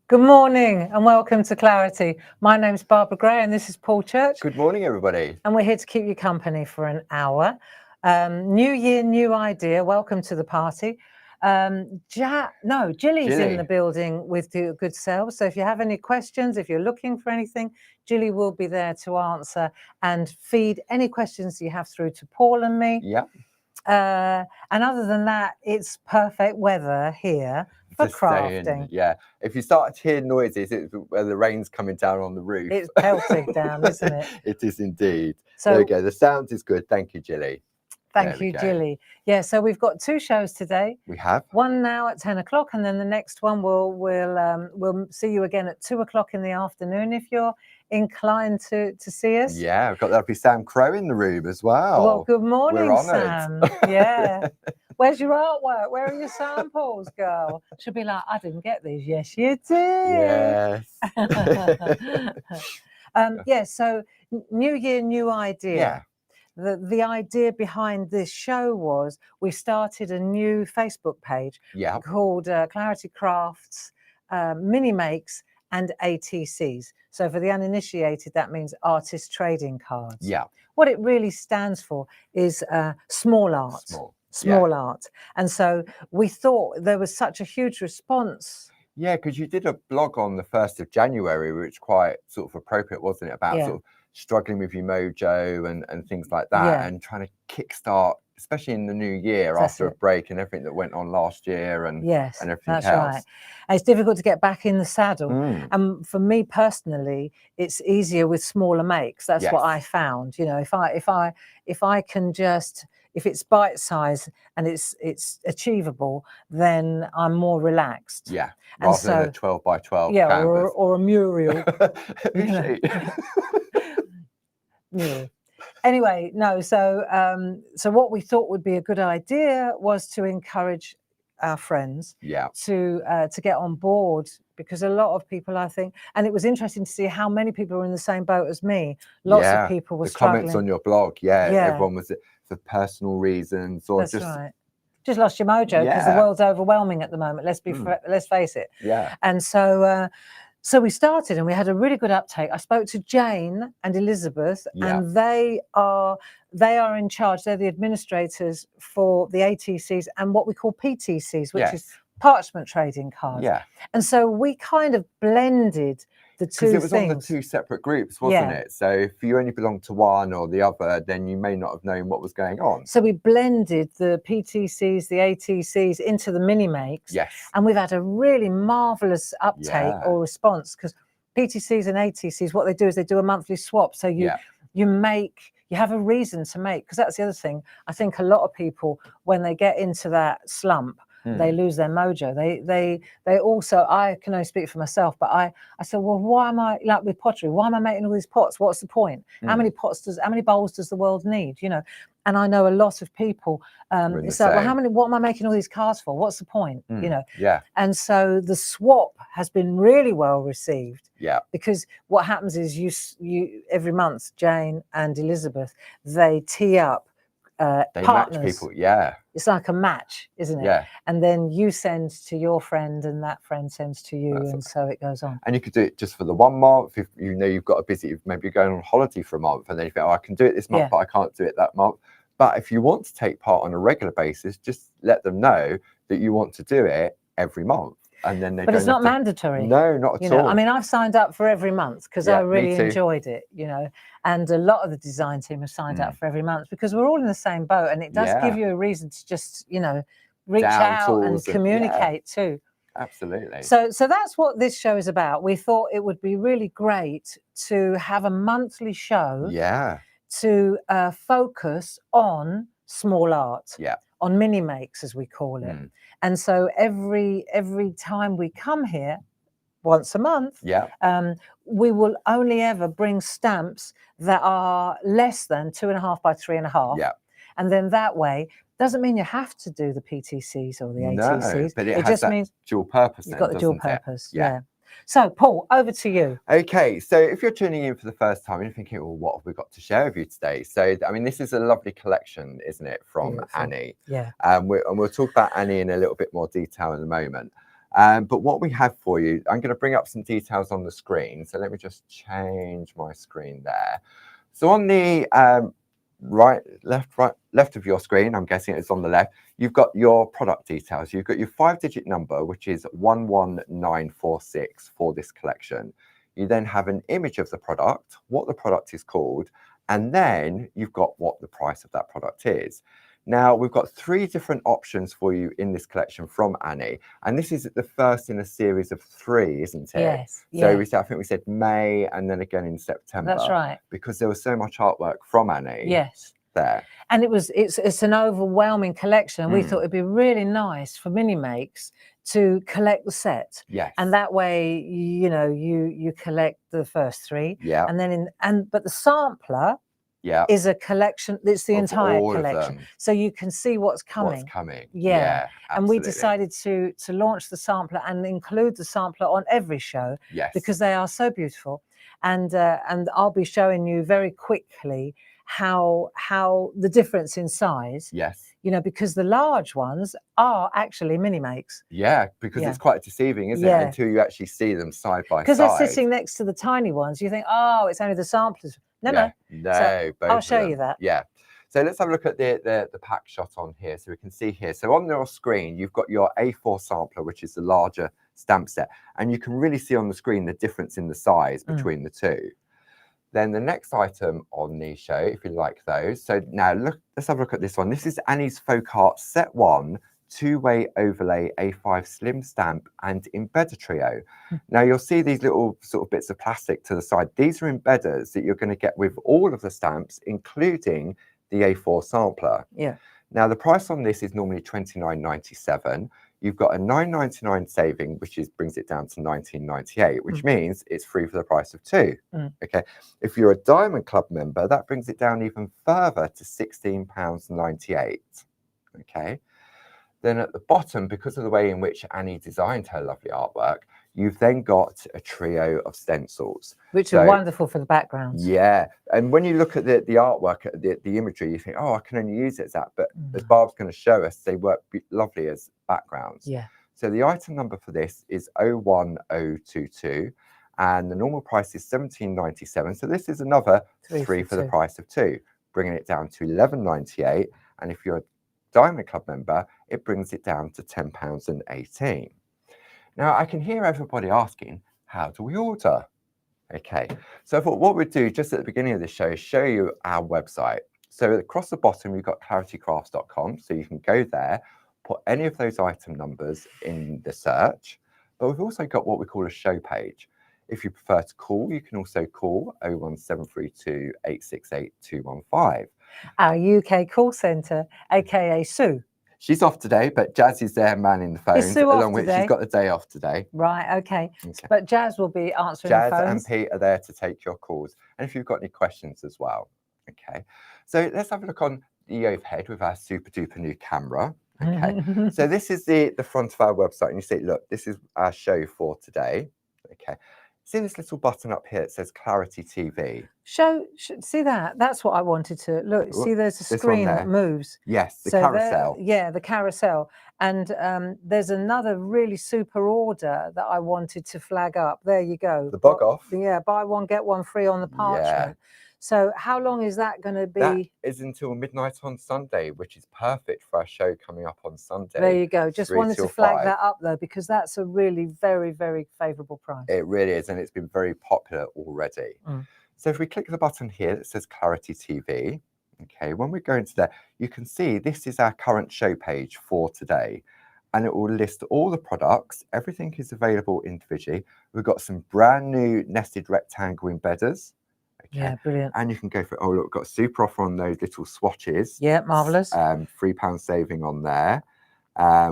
Good morning and welcome to Clarity. My name's Barbara Gray and this is Paul Church. Good morning, everybody. And we're here to keep you company for an hour. New year, new idea. Welcome to the party. Jilly's in the building with the good self. So if you have any questions, if you're looking for anything, Jilly will be there to answer and feed any questions you have through to Paul and me. Yeah. And other than that, it's perfect weather here for crafting. Yeah. If you start to hear noises, it's where the rain's coming down on the roof. It's pelting down, isn't it? It is indeed. So there we go. The sound is good. Thank you, Jilly. Thank you, Jilly. Yeah, so we've got two shows today. We have one now at 10 o'clock, and then the next one we'll see you again at 2 o'clock in the afternoon if you're inclined to see us. Yeah, we've got lovely Sam Crow in the room as well. Well, good morning, We're Sam. Yeah. Where's your artwork? Where are your samples, girl? She'll be like, I didn't get these. Yes, you did. Yes. So new year, new idea. Yeah. The idea behind this show was we started a new Facebook page called Clarity Crafts, Mini Makes and ATCs. So for the uninitiated, that means Artist Trading Cards. Yeah. What it really stands for is small art. Small art. And so we thought there was such a huge response. Yeah, because you did a blog on the 1st of January, which quite sort of appropriate, wasn't it? About sort of struggling with your mojo and things like that, and trying to kickstart, especially in the new year after a break and everything that went on last year and everything else. Right. And it's difficult to get back in the saddle. And for me personally, it's easier with smaller makes. That's what I found. You know, if I can just, if it's bite size and it's achievable, then I'm more relaxed. Yeah. Rather than a 12 by 12 canvas. Or a mural. Anyway, no. So what we thought would be a good idea was to encourage our friends to get on board, because a lot of people, I think, and it was interesting to see how many people were in the same boat as me. Lots of people were struggling. Comments on your blog, everyone was for personal reasons or just lost your mojo because the world's overwhelming at the moment. Let's face it. Yeah. And so we started and we had a really good uptake. I spoke to Jane and Elizabeth, and they are in charge. They're the administrators for the ATCs and what we call PTCs, which is parchment trading cards. Yeah. And so we kind of blended the two things. Because it was on the two separate groups, wasn't it? So if you only belonged to one or the other, then you may not have known what was going on. So we blended the PTCs, the ATCs into the mini makes. Yes. And we've had a really marvelous uptake or response, because PTCs and ATCs, what they do is they do a monthly swap. So you have a reason to make, because that's the other thing. I think a lot of people, when they get into that slump, they lose their mojo. They also, I can only speak for myself, but I said, well, why am I, like with pottery, why am I making all these pots? What's the point? How many bowls does the world need? You know, and I know a lot of people, it's like, well, what am I making all these cards for? What's the point? You know? Yeah. And so the swap has been really well received. Yeah. Because what happens is you every month, Jane and Elizabeth, they tee up they partners. match people. Yeah. It's like a match, isn't it? Yeah. And then you send to your friend and that friend sends to you, and so it goes on. And you could do it just for the 1 month. If you know you've got a busy, maybe you're going on holiday for a month and then you think, oh, I can do it this month, but I can't do it that month. But if you want to take part on a regular basis, just let them know that you want to do it every month. And then but it's not mandatory. No, not at all. I mean, I've signed up for every month because I really enjoyed it, you know, and a lot of the design team have signed up for every month because we're all in the same boat, and it does give you a reason to just, you know, reach out and communicate too. Absolutely. So that's what this show is about. We thought it would be really great to have a monthly show to focus on small art, on mini makes, as we call it. And so every time we come here, once a month, we will only ever bring stamps that are less than 2.5 by 3.5. And then that way, doesn't mean you have to do the PTCs or the ATCs. But it just means dual purpose. You've got the dual purpose. Yeah. So, Paul, over to you. Okay, so if you're tuning in for the first time and you're thinking, well, what have we got to share with you today? So, I mean, this is a lovely collection, isn't it, from Annie? Yeah. And we'll talk about Annie in a little bit more detail in a moment. But what we have for you, I'm going to bring up some details on the screen. So let me just change my screen there. So on the left of your screen, I'm guessing it's on the left, you've got your product details. You've got your 5-digit number, which is 11946 for this collection. You then have an image of the product, what the product is called, and then you've got what the price of that product is. Now, we've got 3 different options for you in this collection from Annie, and this is the first in a series of 3, isn't it? Yes. So I think we said May and then again in September. That's right. Because there was so much artwork from Annie. Yes. There. And it's an overwhelming collection, and we thought it'd be really nice for mini makes to collect the set. Yes. And that way, you know, you collect the first 3. Yeah. And then but the sampler is a collection. It's the entire collection, so you can see what's coming. What's coming? Yeah. And we decided to launch the sampler and include the sampler on every show. Yes. Because they are so beautiful, and I'll be showing you very quickly how the difference in size. Yes. You know, because the large ones are actually mini makes. Yeah, because it's quite deceiving, isn't it? Until you actually see them side by side. Because they're sitting next to the tiny ones, you think, oh, it's only the samplers. No. So I'll show you that. Yeah. So let's have a look at the pack shot on here, so we can see here. So on your screen, you've got your A4 sampler, which is the larger stamp set, and you can really see on the screen the difference in the size between the 2. Then the next item on the show, if you like those. So now let's have a look at this one. This is Annie's Folk Art Set 1 2-way overlay A5 slim stamp and embedder trio. Now you'll see these little sort of bits of plastic to the side. These are embedders that you're going to get with all of the stamps, including the A4 sampler. Yeah. Now the price on this is normally £29.97. You've got a £9.99 saving, which brings it down to £19.98, which means it's free for the price of 2. Okay. If you're a Diamond Club member, that brings it down even further to £16.98. Okay. Then at the bottom, because of the way in which Annie designed her lovely artwork, you've then got a trio of stencils. Which are wonderful for the backgrounds. Yeah. And when you look at the artwork, the imagery, you think, oh, I can only use it as that. But as Barb's going to show us, they work lovely as backgrounds. Yeah. So the item number for this is 01022. And the normal price is £17.97. So this is another 3 for the price of 2, bringing it down to £11.98. And if you're a Diamond Club member, it brings it down to £10.18. Now, I can hear everybody asking, how do we order? Okay, so I thought what we'd do just at the beginning of the show is show you our website. So across the bottom, you've got claritycrafts.com, so you can go there, put any of those item numbers in the search, but we've also got what we call a show page. If you prefer to call, you can also call 01732 868 215. Our UK call centre, aka Sue. She's off today, but Jazz is there manning the phones. Is Sue along off with today? She's got the day off today. Right, okay. But Jazz will be answering Jazz the phones. and Pete are there to take your calls. And if you've got any questions as well. Okay. So let's have a look on the overhead with our super duper new camera. Okay. So this is the front of our website. And you see, look, this is our show for today. Okay. See this little button up here that says Clarity TV? See that? That's what I wanted to look. See, there's a screen that moves. Yes, the carousel. Yeah, the carousel. And there's another really super order that I wanted to flag up. There you go. The bug off. Yeah, buy one, get one free on the parchment. Yeah. So how long is that going to be? That is until midnight on Sunday, which is perfect for our show coming up on Sunday. There you go. Just wanted to flag that up, though, because that's a really very, very favourable price. It really is, and it's been very popular already. So if we click the button here that says Clarity TV, okay, when we go into there, you can see this is our current show page for today. And it will list all the products. Everything is available individually. We've got some brand new nested rectangle embedders. Okay. Yeah, brilliant. And you can go for, oh, look, we've got a super offer on those little swatches. Yeah, marvellous. £3 saving on there.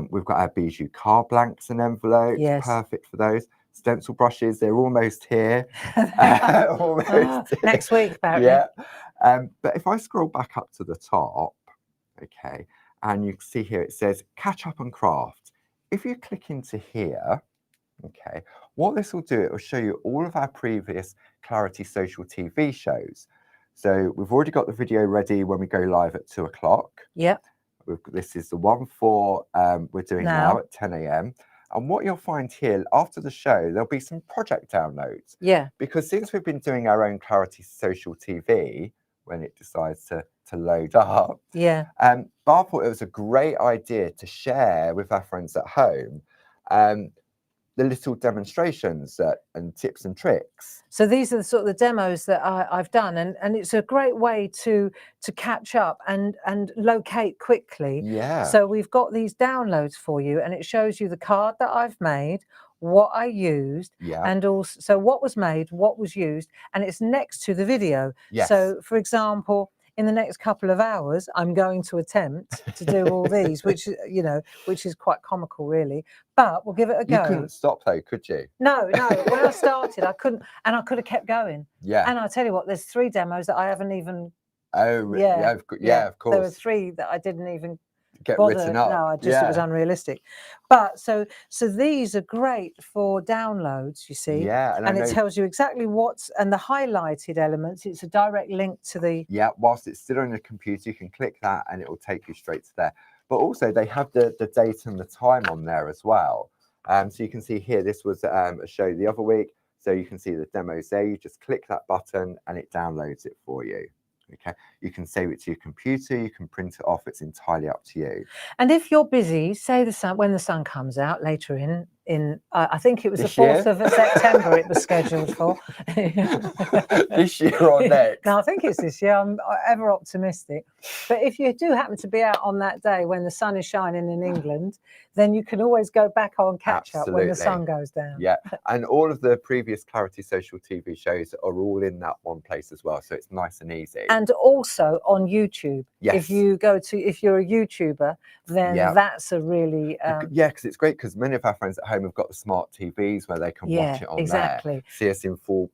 We've got our bijou card blanks and envelopes. Yes. Perfect for those. Stencil brushes, they're almost here. Next week, apparently. Yeah. But if I scroll back up to the top, okay, and you can see here it says catch up and craft. If you click into here, okay, what this will do, it will show you all of our previous Clarity Social TV shows. So we've already got the video ready when we go live at 2 o'clock. Yep. This is the one for we're doing now at 10 a.m. And what you'll find here after the show, there'll be some project downloads. Yeah. Because since we've been doing our own Clarity Social TV, when it decides to load up, yeah, Bar thought it was a great idea to share with our friends at home the little demonstrations and tips and tricks. So these are the sort of the demos that I've done, and it's a great way to catch up and locate quickly. Yeah. So we've got these downloads for you, and it shows you the card that I've made, what I used, and also so what was made, what was used, and it's next to the video. Yes. So for example, in the next couple of hours, I'm going to attempt to do all these, which, you know, which is quite comical, really. But we'll give it a go. You couldn't stop, though, could you? No, no. When I started, I couldn't, and I could have kept going. Yeah. And I'll tell you what, there's 3 demos that I haven't even. Oh, really? Yeah, of course. There were 3 that I didn't even get bother. written up. No, it was unrealistic. But so these are great for downloads, you see. Yeah, and it tells you exactly what's, and the highlighted elements. It's a direct link to the. Yeah, whilst it's still on your computer, you can click that, and it will take you straight to there. But also, they have the date and the time on there as well. So you can see here, this was a show the other week. So you can see the demos there. You just click that button, and it downloads it for you. Okay, you can save it to your computer, you can print it off, it's entirely up to you. And if you're busy, say when the sun comes out later in I think it was this the 4th of September it was scheduled for. This year or next? No, I think it's this year. I'm ever optimistic. But if you do happen to be out on that day when the sun is shining in England, then you can always go back on catch up when the sun goes down. Yeah, and all of the previous Clarity Social TV shows are all in that one place as well, so it's nice and easy. And also on YouTube. Yes. If you're a YouTuber, then that's a really yeah, because it's great because many of our friends at home have got the smart TVs where they can watch it on there. See us in full.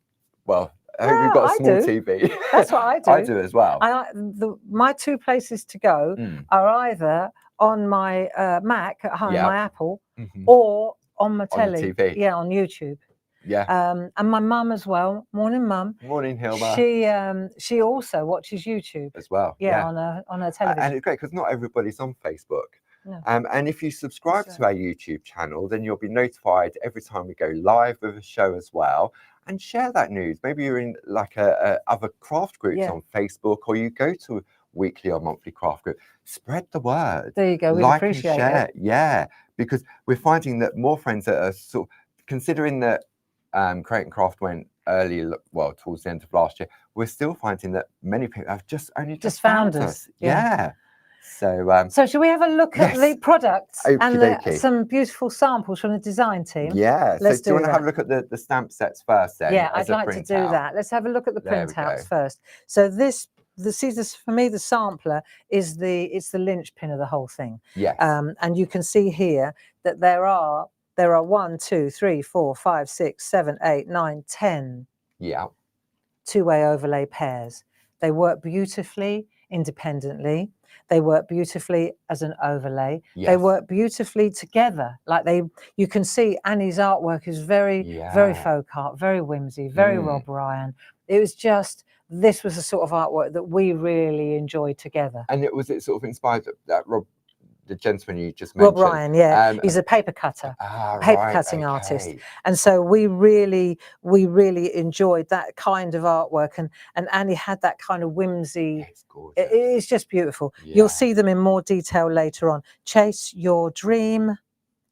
Well, I hope you've got a small TV. That's what I do. I do as well. My 2 places to go are either on my Mac at home, my Apple, or on my telly. On the TV. Yeah, on YouTube. Yeah. And my mum as well. Morning, Mum. Morning, Hilma. She also watches YouTube as well. Yeah, on her television. And it's great because not everybody's on Facebook. No. And if you subscribe to our YouTube channel, then you'll be notified every time we go live with a show as well. And share that news. Maybe you're in like other craft groups on Facebook, or you go to a weekly or monthly craft group. Spread the word. There you go. We appreciate it. Yeah, because we're finding that more friends are sort of considering that Create and Craft went towards the end of last year. We're still finding that many people have just found us. Yeah. So shall we have a look at the products and some beautiful samples from the design team? Yeah. So do you want to have a look at the stamp sets first then? Yeah, I'd like to do that. Let's have a look at the printouts first. So for me, the sampler is the linchpin of the whole thing. Yes. And you can see here that there are 1, 2, 3, 4, 5, 6, 7, 8, 9, 10 two-way overlay pairs. They work beautifully independently. They work beautifully as an overlay. They work beautifully together. Like you can see Annie's artwork is very folk art, very whimsy, very Rob Ryan. It was this was the sort of artwork that we really enjoyed together. And it sort of inspired that the gentleman you just mentioned. Rob Ryan, he's a paper cutter, paper cutting artist, and so we really enjoyed that kind of artwork. And Annie had that kind of whimsy. It's gorgeous. It's just beautiful. You'll see them in more detail later on. Chase your dream.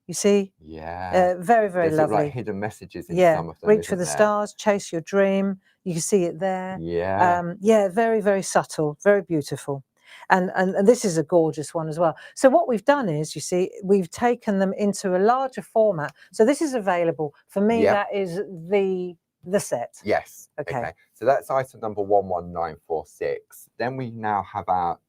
You see? Yeah. Very, very lovely. Like hidden messages in some of them. Reach for the stars. Chase your dream. You can see it there. Yeah. Very, very subtle. Very beautiful. And this is a gorgeous one as well. So what we've done is, you see, we've taken them into a larger format. So this is available. For me, that is the set. Yes. Okay. So that's item number 11946. Then we now have our,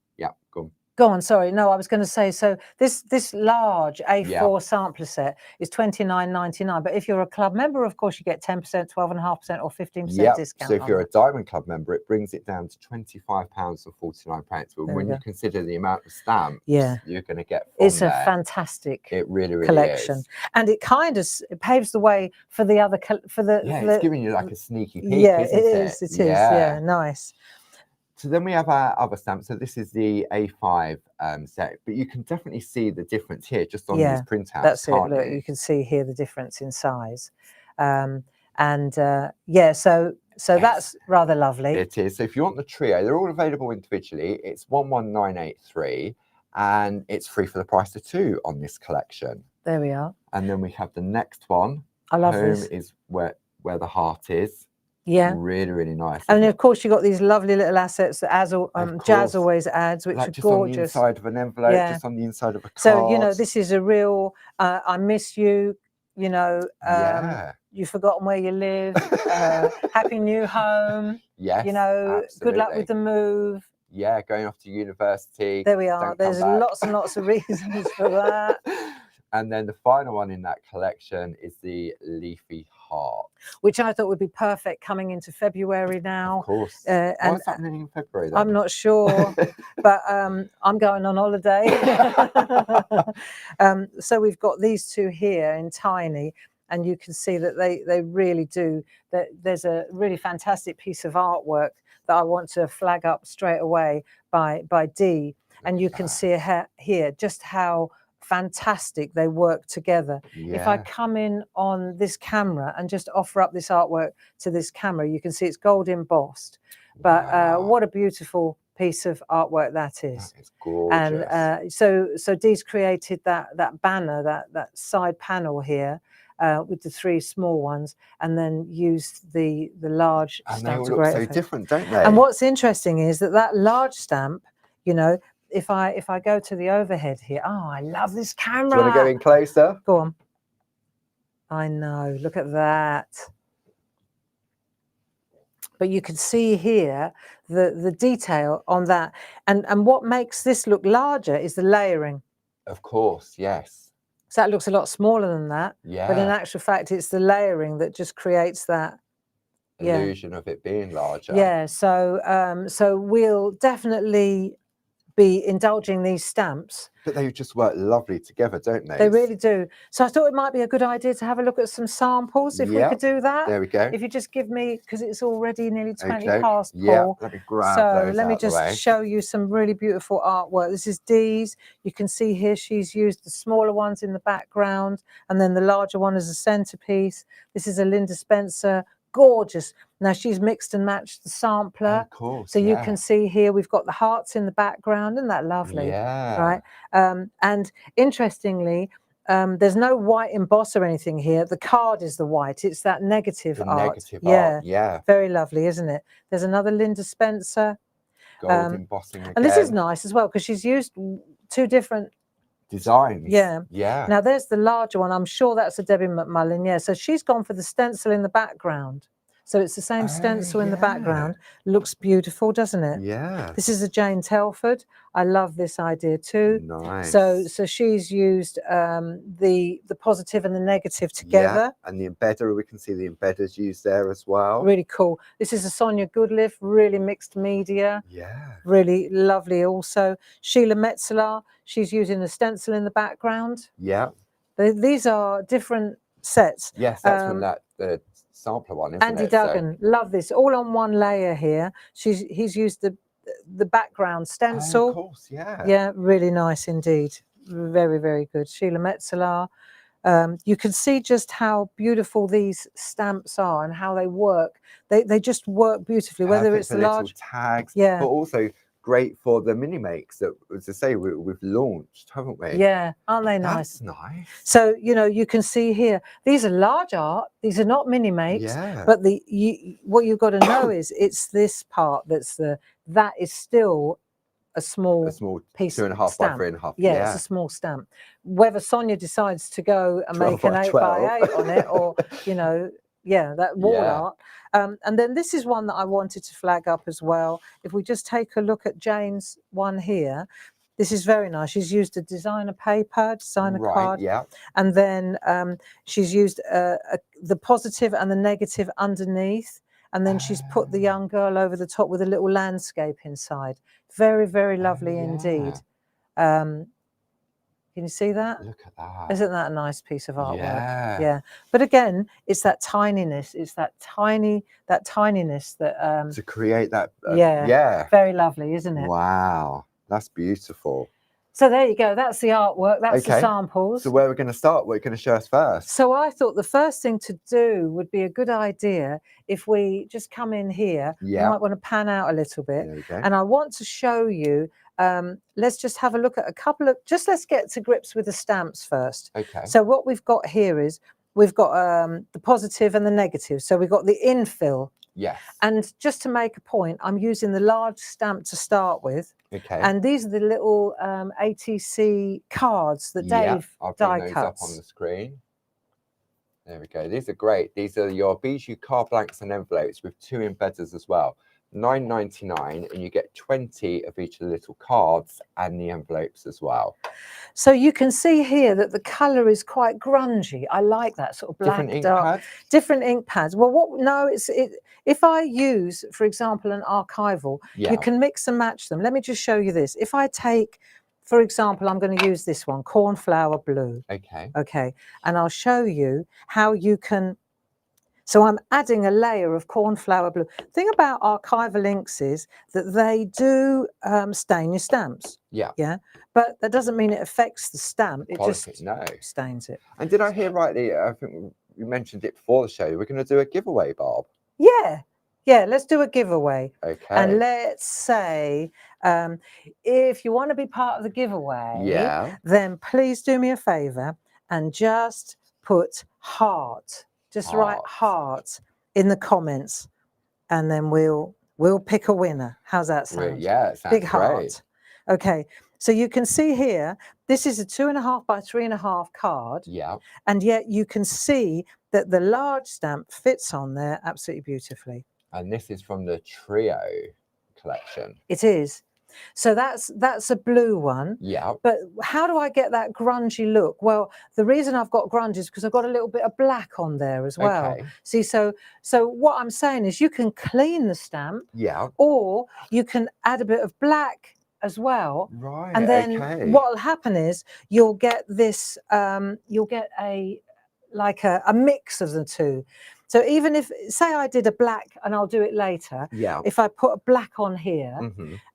Go on, sorry. No, I was going to say, so this large A4 sampler set is $29.99. But if you're a club member, of course, you get 10%, 12.5%, or 15% discount. So if you're a Diamond Club member, it brings it down to £25.49. But when you consider the amount of stamps you're going to get from it's a fantastic collection. Is. And it kind of paves the way for the other, it's giving you like a sneaky peek, isn't it? It is, yeah, nice. So then we have our other stamp. So this is the A5 set, but you can definitely see the difference here just on these printouts. That's it. Look, you can see here the difference in size. Yeah, so that's rather lovely. It is. So if you want the trio, they're all available individually. It's 11983, and it's 3 for the price of 2 on this collection. There we are. And then we have the next one. I love Home this. is where the heart is. Yeah, really, really nice. And of course, you got these lovely little assets that Jazz always adds, which like are just gorgeous. On the inside of an envelope, just on the inside of a card. So you know, this is a real. I miss you. You know, you've forgotten where you live. Happy new home. Yes. You know, absolutely. good luck with the move. Yeah, going off to university. There we are. There's lots and lots of reasons for that. And then the final one in that collection is the leafy heart, which I thought would be perfect coming into February now. Of course. What's happening in February then? I'm not sure, but I'm going on holiday. So we've got these two here in tiny, and you can see that they really do. There's a really fantastic piece of artwork that I want to flag up straight away by Dee, and you can see here just how fantastic they work together. If I come in on this camera and just offer up this artwork to this camera, you can see it's gold embossed, but what a beautiful piece of artwork that is. That is gorgeous. And so Dee's created that banner, that side panel here with the 3 small ones, and then used the large stamp. And they all look so different, don't they? And what's interesting is that large stamp, you know, if I go to the overhead here, I love this camera. Do you want to go in closer? Go on. I know, look at that. But you can see here the detail on that. And what makes this look larger is the layering. Of course, yes. So that looks a lot smaller than that. Yeah. But in actual fact, it's the layering that just creates that illusion of it being larger. Yeah, so we'll definitely be indulging these stamps. But they just work lovely together, don't they? They really do. So I thought it might be a good idea to have a look at some samples, if we could do that. There we go. If you just give me, because it's already nearly 20 past, Paul. Yeah, let me grab those let me out the way. just show you some really beautiful artwork. This is Dee's. You can see here she's used the smaller ones in the background, and then the larger one as a centerpiece. This is a Linda Spencer. Gorgeous. Now she's mixed and matched the sampler. Of course, so you can see here we've got the hearts in the background. Isn't that lovely? Yeah. Right. And interestingly, there's no white emboss or anything here. The card is the white. It's that negative art. Negative art. Yeah. Very lovely, isn't it? There's another Linda Spencer. Gold embossing again. And this is nice as well because she's used 2 different designs. Yeah. Yeah. Now there's the larger one. I'm sure that's a Debbie McMullen. Yeah. So she's gone for the stencil in the background. So it's the same stencil in the background. Looks beautiful, doesn't it? Yeah. This is a Jane Telford. I love this idea too. Nice. So she's used the positive and the negative together. Yeah. And the embedder, we can see the embedders used there as well. Really cool. This is a Sonia Goodliff, really mixed media. Yeah. Really lovely also. Sheila Metzeler, she's using the stencil in the background. Yeah. These are different sets. Yes, that's from the sampler one, isn't Andy it? Duggan, love this. All on one layer here. He's used the background stencil. Oh, of course, yeah. Yeah, really nice indeed. Very, very good. Sheila Metzeler. You can see just how beautiful these stamps are and how they work. They just work beautifully, whether it's the large tags, but also great for the mini makes that, as I say, we've launched, haven't we? Yeah, aren't they nice? That's nice. So you can see here, these are large art. These are not mini makes. Yeah. But what you've got to know is it's this part that is still a small piece 2.5 stamp. by 3.5. Yeah, it's a small stamp. Whether Sonia decides to go and make an 8 by 8 on it, or that wall art. And then this is one that I wanted to flag up as well. If we just take a look at Jane's one here, this is very nice. She's used a designer paper, designer card. Yeah. And then she's used the positive and the negative underneath. And then she's put the young girl over the top with a little landscape inside. Very, very lovely indeed. Can you see that? Look at that. Isn't that a nice piece of artwork? Yeah. Yeah. But again, it's that tininess. It's that tininess that to create that. yeah. Very lovely, isn't it? Wow. That's beautiful. So there you go. That's the artwork. That's the samples. So where are we going to start? What are you going to show us first? So I thought the first thing to do would be a good idea if we just come in here. You might want to pan out a little bit. There we go. And I want to show you, let's just have a look at a couple of, let's get to grips with the stamps first. Okay. So what we've got here is, we've got the positive and the negative. So we've got the infill. Yes. And just to make a point, I'm using the large stamp to start with. Okay. And these are the little ATC cards that Dave I'll die bring those cuts. up on the screen. There we go. These are great. These are your Bijou card blanks and envelopes with 2 embedders as well. $9.99, and you get 20 of each of the little cards and the envelopes as well. So you can see here that the colour is quite grungy. I like that sort of black, different ink dark, pads? Different ink pads. Well, if I use, for example, an archival, you can mix and match them. Let me just show you this. If I take, for example, I'm going to use this one, Cornflower Blue. Okay. Okay. And I'll show you how you can. So I'm adding a layer of Cornflower Blue. The thing about archival inks is that they do stain your stamps. Yeah. Yeah. But that doesn't mean it affects the stamp. It just stains it. And did I hear rightly? I think you mentioned it before the show. We're going to do a giveaway, Barb. Yeah. Yeah. Let's do a giveaway. Okay. And let's say if you want to be part of the giveaway, then please do me a favor and just put heart. Just write heart in the comments, and then we'll pick a winner. How's that sound? Yeah, it sounds big heart. Great. Okay, so you can see here, this is a 2.5 by 3.5 card. Yeah. And yet you can see that the large stamp fits on there absolutely beautifully. And this is from the Trio collection. It is. So that's a blue one. Yeah. But how do I get that grungy look? Well, the reason I've got grunge is because I've got a little bit of black on there as well. Okay. See, so what I'm saying is you can clean the stamp. Yeah. Or you can add a bit of black as well. Right. And then what will happen is you'll get this, you'll get a mix of the two. So even if, say I did a black, and I'll do it later. Yeah. If I put a black on here,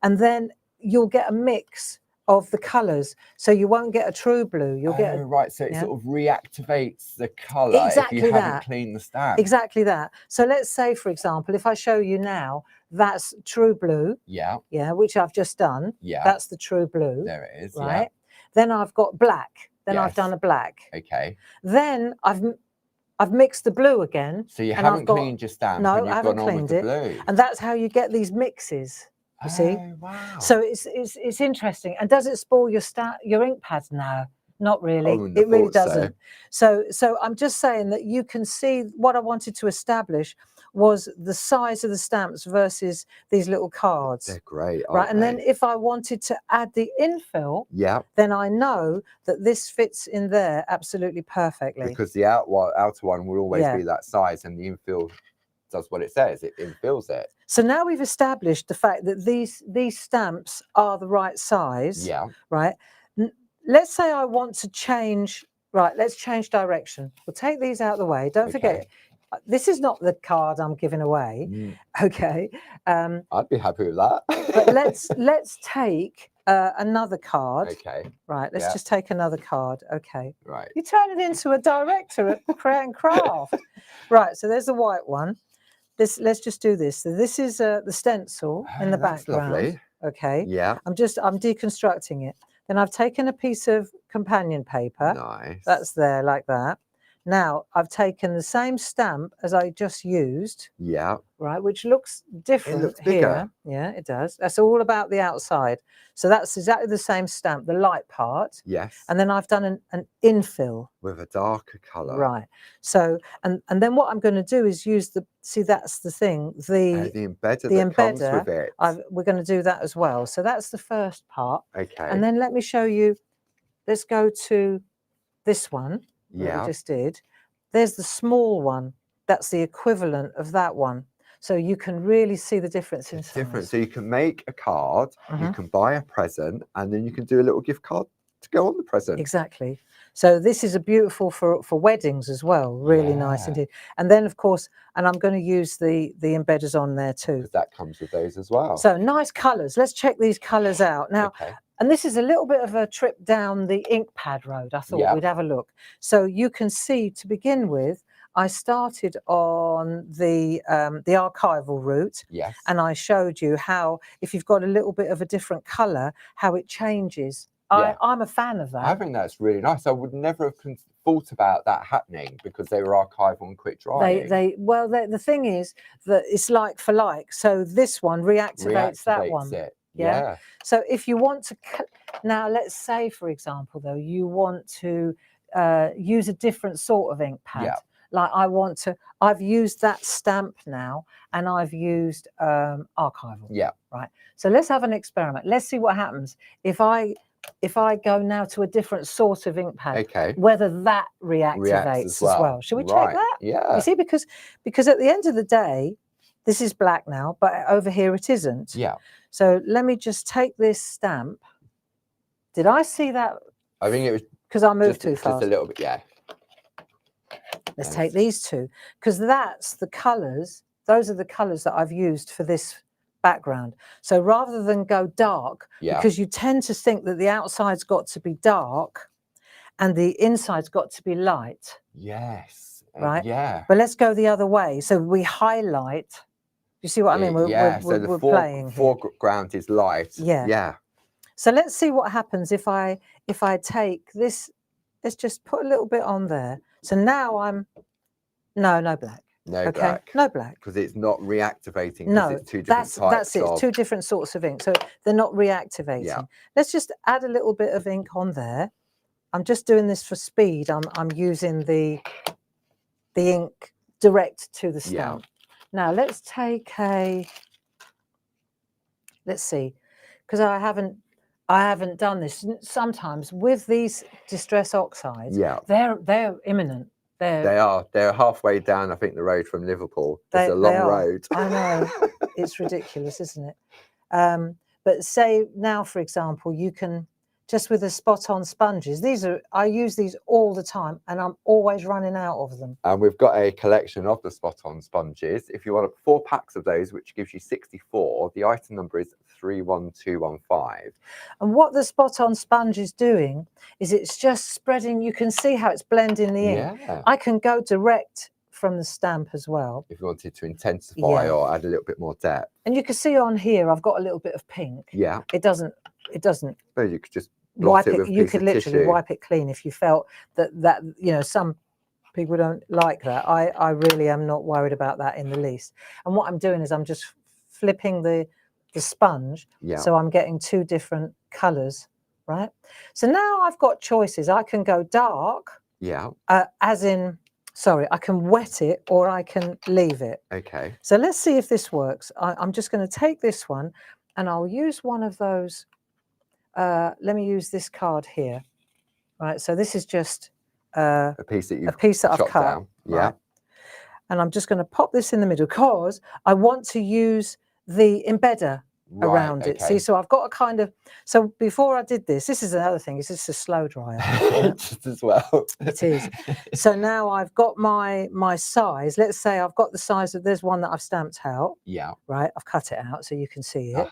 and then you'll get a mix of the colours. So you won't get a true blue. You'll get right. So it sort of reactivates the colour if you haven't cleaned the stamp. Exactly that. So let's say, for example, if I show you now, that's true blue. Yeah. Yeah, which I've just done. Yeah. That's the true blue. There it is. Right. Yeah. Then I've got black. Then I've done a black. Okay. Then I've mixed the blue again. So you haven't cleaned your stamp. No, I haven't cleaned it. Blue. And that's how you get these mixes. You see? Wow. So it's interesting. And does it spoil your ink pads? No, not really. It really doesn't. So I'm just saying that you can see what I wanted to establish was the size of the stamps versus these little cards. They're great, right? And then if I wanted to add the infill, then I know that this fits in there absolutely perfectly. Because the outer one will always be that size, and the infill does what it says. It infills it. So now we've established the fact that these stamps are the right size. Yeah. Right. Let's say I want to change. Right. Let's change direction. We'll take these out of the way. Don't forget. This is not the card I'm giving away. Okay. I'd be happy with that. But let's take another card. Okay. Right. Let's just take another card. Okay. Right. You turn it into a director at Create and Craft. Right. So there's the white one. Let's just do this. So this is the stencil in the background. Lovely. Okay. Yeah. I'm deconstructing it. Then I've taken a piece of companion paper. Nice. That's there like that. Now I've taken the same stamp as I just used. Yeah. Right, which looks different it looks here. bigger. Yeah, it does. That's all about the outside. So that's exactly the same stamp, the light part. Yes. And then I've done an infill. With a darker colour. Right. So and then what I'm going to do is use that's the thing. The embedder that comes with it. We're going to do that as well. So that's the first part. Okay. And then let me show you. Let's go to this one. Yeah. We just did. There's the small one. That's the equivalent of that one. So you can really see the difference in size. Different. So you can make a card, you can buy a present, and then you can do a little gift card to go on the present. Exactly. So this is a beautiful for weddings as well. Really nice indeed. And then of course, and I'm going to use the embedders on there too. Because that comes with those as well. So nice colours. Let's check these colours out now. And this is a little bit of a trip down the ink pad road. I thought we'd have a look. So you can see, to begin with, I started on the archival route. Yes. And I showed you how, if you've got a little bit of a different colour, how it changes. I'm a fan of that. I think that's really nice. I would never have thought about that happening because they were archival and quick drying. The thing is that it's like for like. So this one reactivates that one. It. Yeah. So if you want to, now let's say, for example, though, you want to use a different sort of ink pad. Yeah. Like I've used that stamp now, and I've used archival. Yeah. Right. So let's have an experiment. Let's see what happens if I go now to a different sort of ink pad. Okay. Whether that reactivates as well. Should we check that? Yeah. You see, because at the end of the day, this is black now, but over here it isn't. Yeah. So let me just take this stamp. Did I see that? I think it was because I moved too fast. Just a little bit, yeah. Let's take these two, because that's the colours. Those are the colours that I've used for this background. So rather than go dark, because you tend to think that the outside's got to be dark and the inside's got to be light. Yes. Right? Yeah. But let's go the other way. So we highlight. You see what I mean? We're playing here. Foreground is light. Yeah. Yeah. So let's see what happens if I take this. Let's just put a little bit on there. So now I'm no black. No black. No black. Because it's not reactivating. No, it's two different types. That's it. Two different sorts of ink. So they're not reactivating. Yeah. Let's just add a little bit of ink on there. I'm just doing this for speed. I'm using the ink direct to the stamp. Yeah. Now let's take let's see, because I haven't done this. Sometimes with these distress oxides, they're imminent. They're halfway down, I think, the road from Liverpool. It's a long road. I know. It's ridiculous, isn't it? But say now, for example, you can just with the spot-on sponges. I use these all the time, and I'm always running out of them. And we've got a collection of the spot-on sponges. If you want 4 packs of those, which gives you 64, the item number is 31215. And what the spot-on sponge is doing is it's just spreading. You can see how it's blending the ink. Yeah. I can go direct from the stamp as well. If you wanted to intensify or add a little bit more depth. And you can see on here, I've got a little bit of pink. Yeah. It doesn't. But you could just wipe it. You could literally wipe it clean if you felt that some people don't like that. I really am not worried about that in the least. And what I'm doing is I'm just flipping the sponge, so I'm getting 2 different colours, right? So now I've got choices. I can go dark, as in, sorry, I can wet it or I can leave it. Okay. So let's see if this works. I'm just going to take this one and I'll use one of those. Let me use this card here, right? So this is just a piece that I've cut down. Yeah. Right? And I'm just going to pop this in the middle because I want to use the embedder around it. See, so I've got a kind of, so before I did this is another thing, is this a slow dryer? Just as well. It is. So now I've got my size. Let's say I've got the size of, there's one that I've stamped out. Yeah. Right, I've cut it out so you can see it.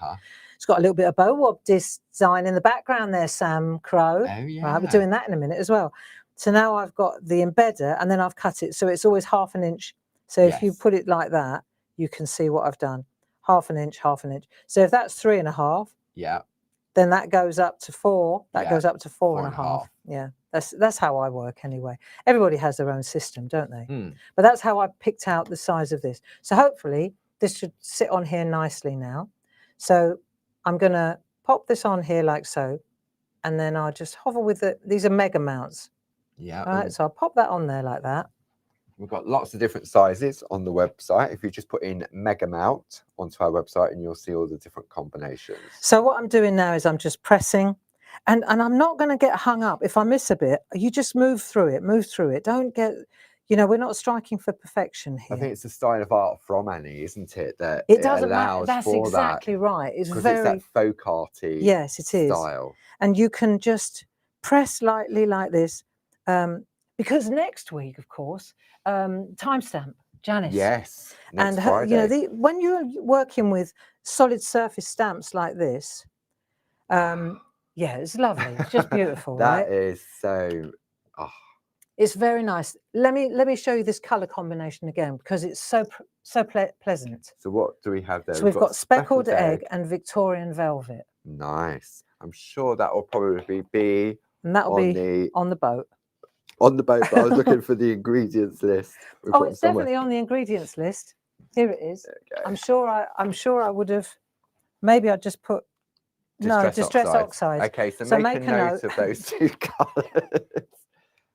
It's got a little bit of bow wob design in the background there, Sam Crow. Oh, yeah. Right, we're doing that in a minute as well. So now I've got the embedder and then I've cut it. So it's always 1/2 inch. So if you put it like that, you can see what I've done. 1/2 inch, 1/2 inch. So if that's 3.5, then that goes up to 4. That goes up to 4.5. Yeah, that's how I work anyway. Everybody has their own system, don't they? But that's how I picked out the size of this. So hopefully this should sit on here nicely now. So I'm going to pop this on here like so, and then I'll just hover with it. These are mega mounts. Yeah. All right, so I'll pop that on there like that. We've got lots of different sizes on the website. If you just put in Mega Mount onto our website, and you'll see all the different combinations. So what I'm doing now is I'm just pressing, and I'm not going to get hung up. If I miss a bit, you just move through it. Don't get, we're not striking for perfection here. I think it's a style of art from Annie, isn't it? That it doesn't matter. That's exactly right. It's very, it's that folk arty. Yes, it is. Style. And you can just press lightly like this, because next week, of course, timestamp, Janice. Yes, next and Friday. you know, when you're working with solid surface stamps like this, yeah, it's lovely. It's just beautiful, right? That is so. Oh. It's very nice. Let me show you this color combination again because it's so pleasant. So what do we have there? So we've got speckled egg and Victorian velvet. Nice. I'm sure that will probably be and that'll be on the boat. On the boat, but I was looking for the ingredients list. Oh, it's definitely on the ingredients list. Here it is. Okay. I'm sure I would have. Maybe I'd just put distress oxide. Okay, so make a note of those two colours.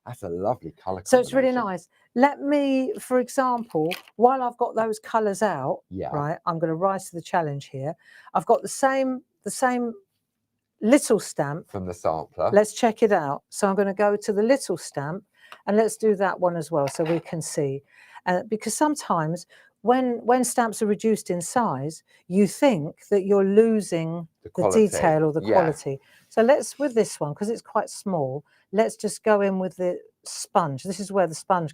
That's a lovely colour. So it's really nice. Let me, for example, while I've got those colours out, right, I'm going to rise to the challenge here. I've got the same little stamp from the sampler. Let's check it out. So I'm going to go to the little stamp and let's do that one as well so we can see. Because sometimes when stamps are reduced in size, you think that you're losing the detail or the quality. So let's, with this one, because it's quite small, let's just go in with the sponge. This is where the sponge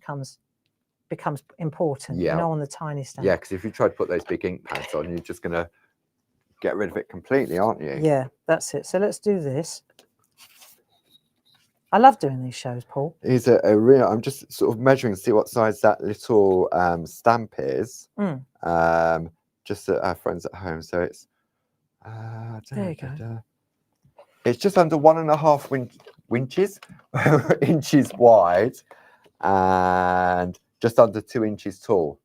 becomes important, you know, on the tiny stamp. Yeah, because if you try to put those big ink pads on, you're just going to get rid of it completely, aren't you? Yeah, that's it. So let's do this. I love doing these shows, Paul. He's a real. I'm just sort of measuring to see what size that little stamp is. Just at our friends at home. So it's there you go. It's just under 1.5 inches wide and just under 2 inches tall.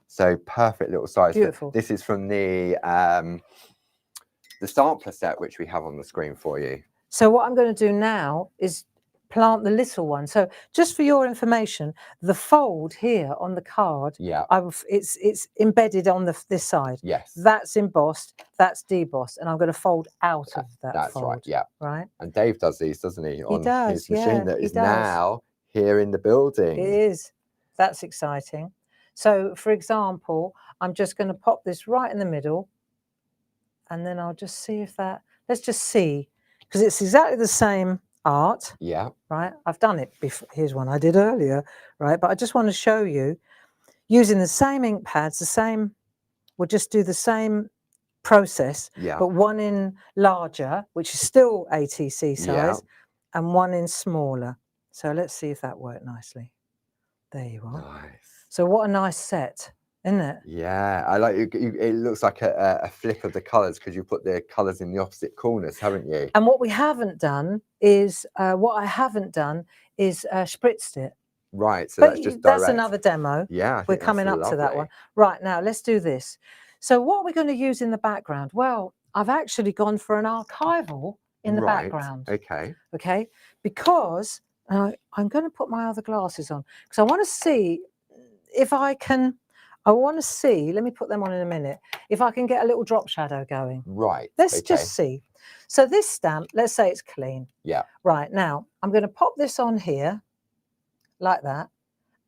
So perfect little size. Beautiful. This is from the sampler set, which we have on the screen for you. So what I'm going to do now is plant the little one. So just for your information, the fold here on the card, it's embedded on this side. Yes. That's embossed, that's debossed, and I'm going to fold out of that That's fold. right, yeah. Right. And Dave does these, doesn't he? On his machine that is now here in the building. It is. That's exciting. So, for example, I'm just going to pop this right in the middle, and then I'll just see if that, let's just see, because it's exactly the same art. Yeah. Right. I've done it before. Here's one I did earlier. Right. But I just want to show you using the same ink pads, we'll just do the same process, but one in larger, which is still ATC size, and one in smaller. So let's see if that worked nicely. There you are. Nice. So what a nice set, isn't it? Yeah, I like it. It looks like a flip of the colours because you put the colours in the opposite corners, haven't you? And what we haven't done is, spritzed it. Right, so but that's just direct. That's another demo. Yeah, we're coming up to that one. Right, now let's do this. So what are we going to use in the background? Well, I've actually gone for an archival in the background. Okay. Okay, because I'm going to put my other glasses on because I want to see if I can. I want to see, let me put them on in a minute, if I can get a little drop shadow going. Right. Let's just see. So this stamp, let's say it's clean. Yeah. Right, now I'm going to pop this on here like that.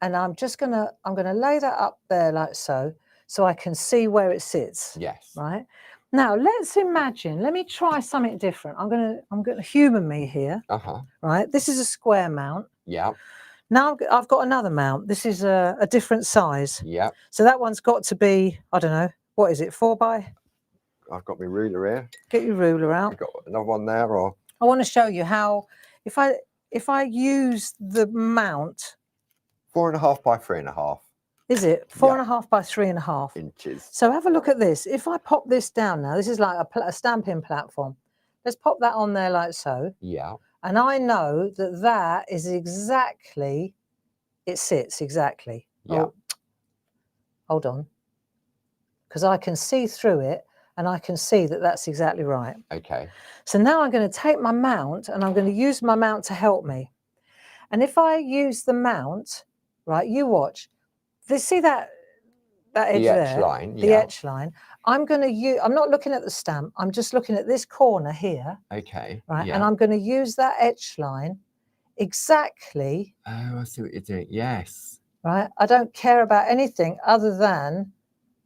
And I'm going to lay that up there like so I can see where it sits. Yes. Right. Now let's imagine, let me try something different. I'm going to humour me here. Right. This is a square mount. Yeah. Now I've got another mount. This is a different size. Yeah. So that one's got to be, I don't know, what is it, 4 by? I've got my ruler here. Get your ruler out. You've got another one there, or? I want to show you how, if I use the mount. 4.5 by 3.5. Is it 4.5 by 3.5 inches? So have a look at this. If I pop this down now, this is like a stamping platform. Let's pop that on there like so. Yeah. And I know that is exactly, it sits exactly. Yeah. Oh, hold on. Because I can see through it and I can see that that's exactly right. Okay. So now I'm going to take my mount and I'm going to use my mount to help me. And if I use the mount, right, you watch. See that edge there? The etch line. The etch line. I'm not looking at the stamp. I'm just looking at this corner here. Okay. Right. Yeah. And I'm going to use that etch line exactly. Oh, I see what you're doing. Yes. Right. I don't care about anything other than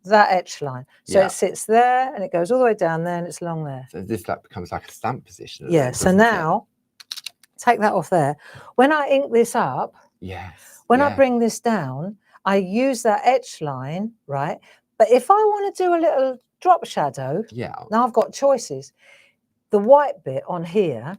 that etch line. So it sits there and it goes all the way down there and it's along there. So this becomes like a stamp position. Yeah. So now, take that off there. When I ink this up, when I bring this down, I use that etch line, right? But if I want to do a little drop shadow, now I've got choices. The white bit on here,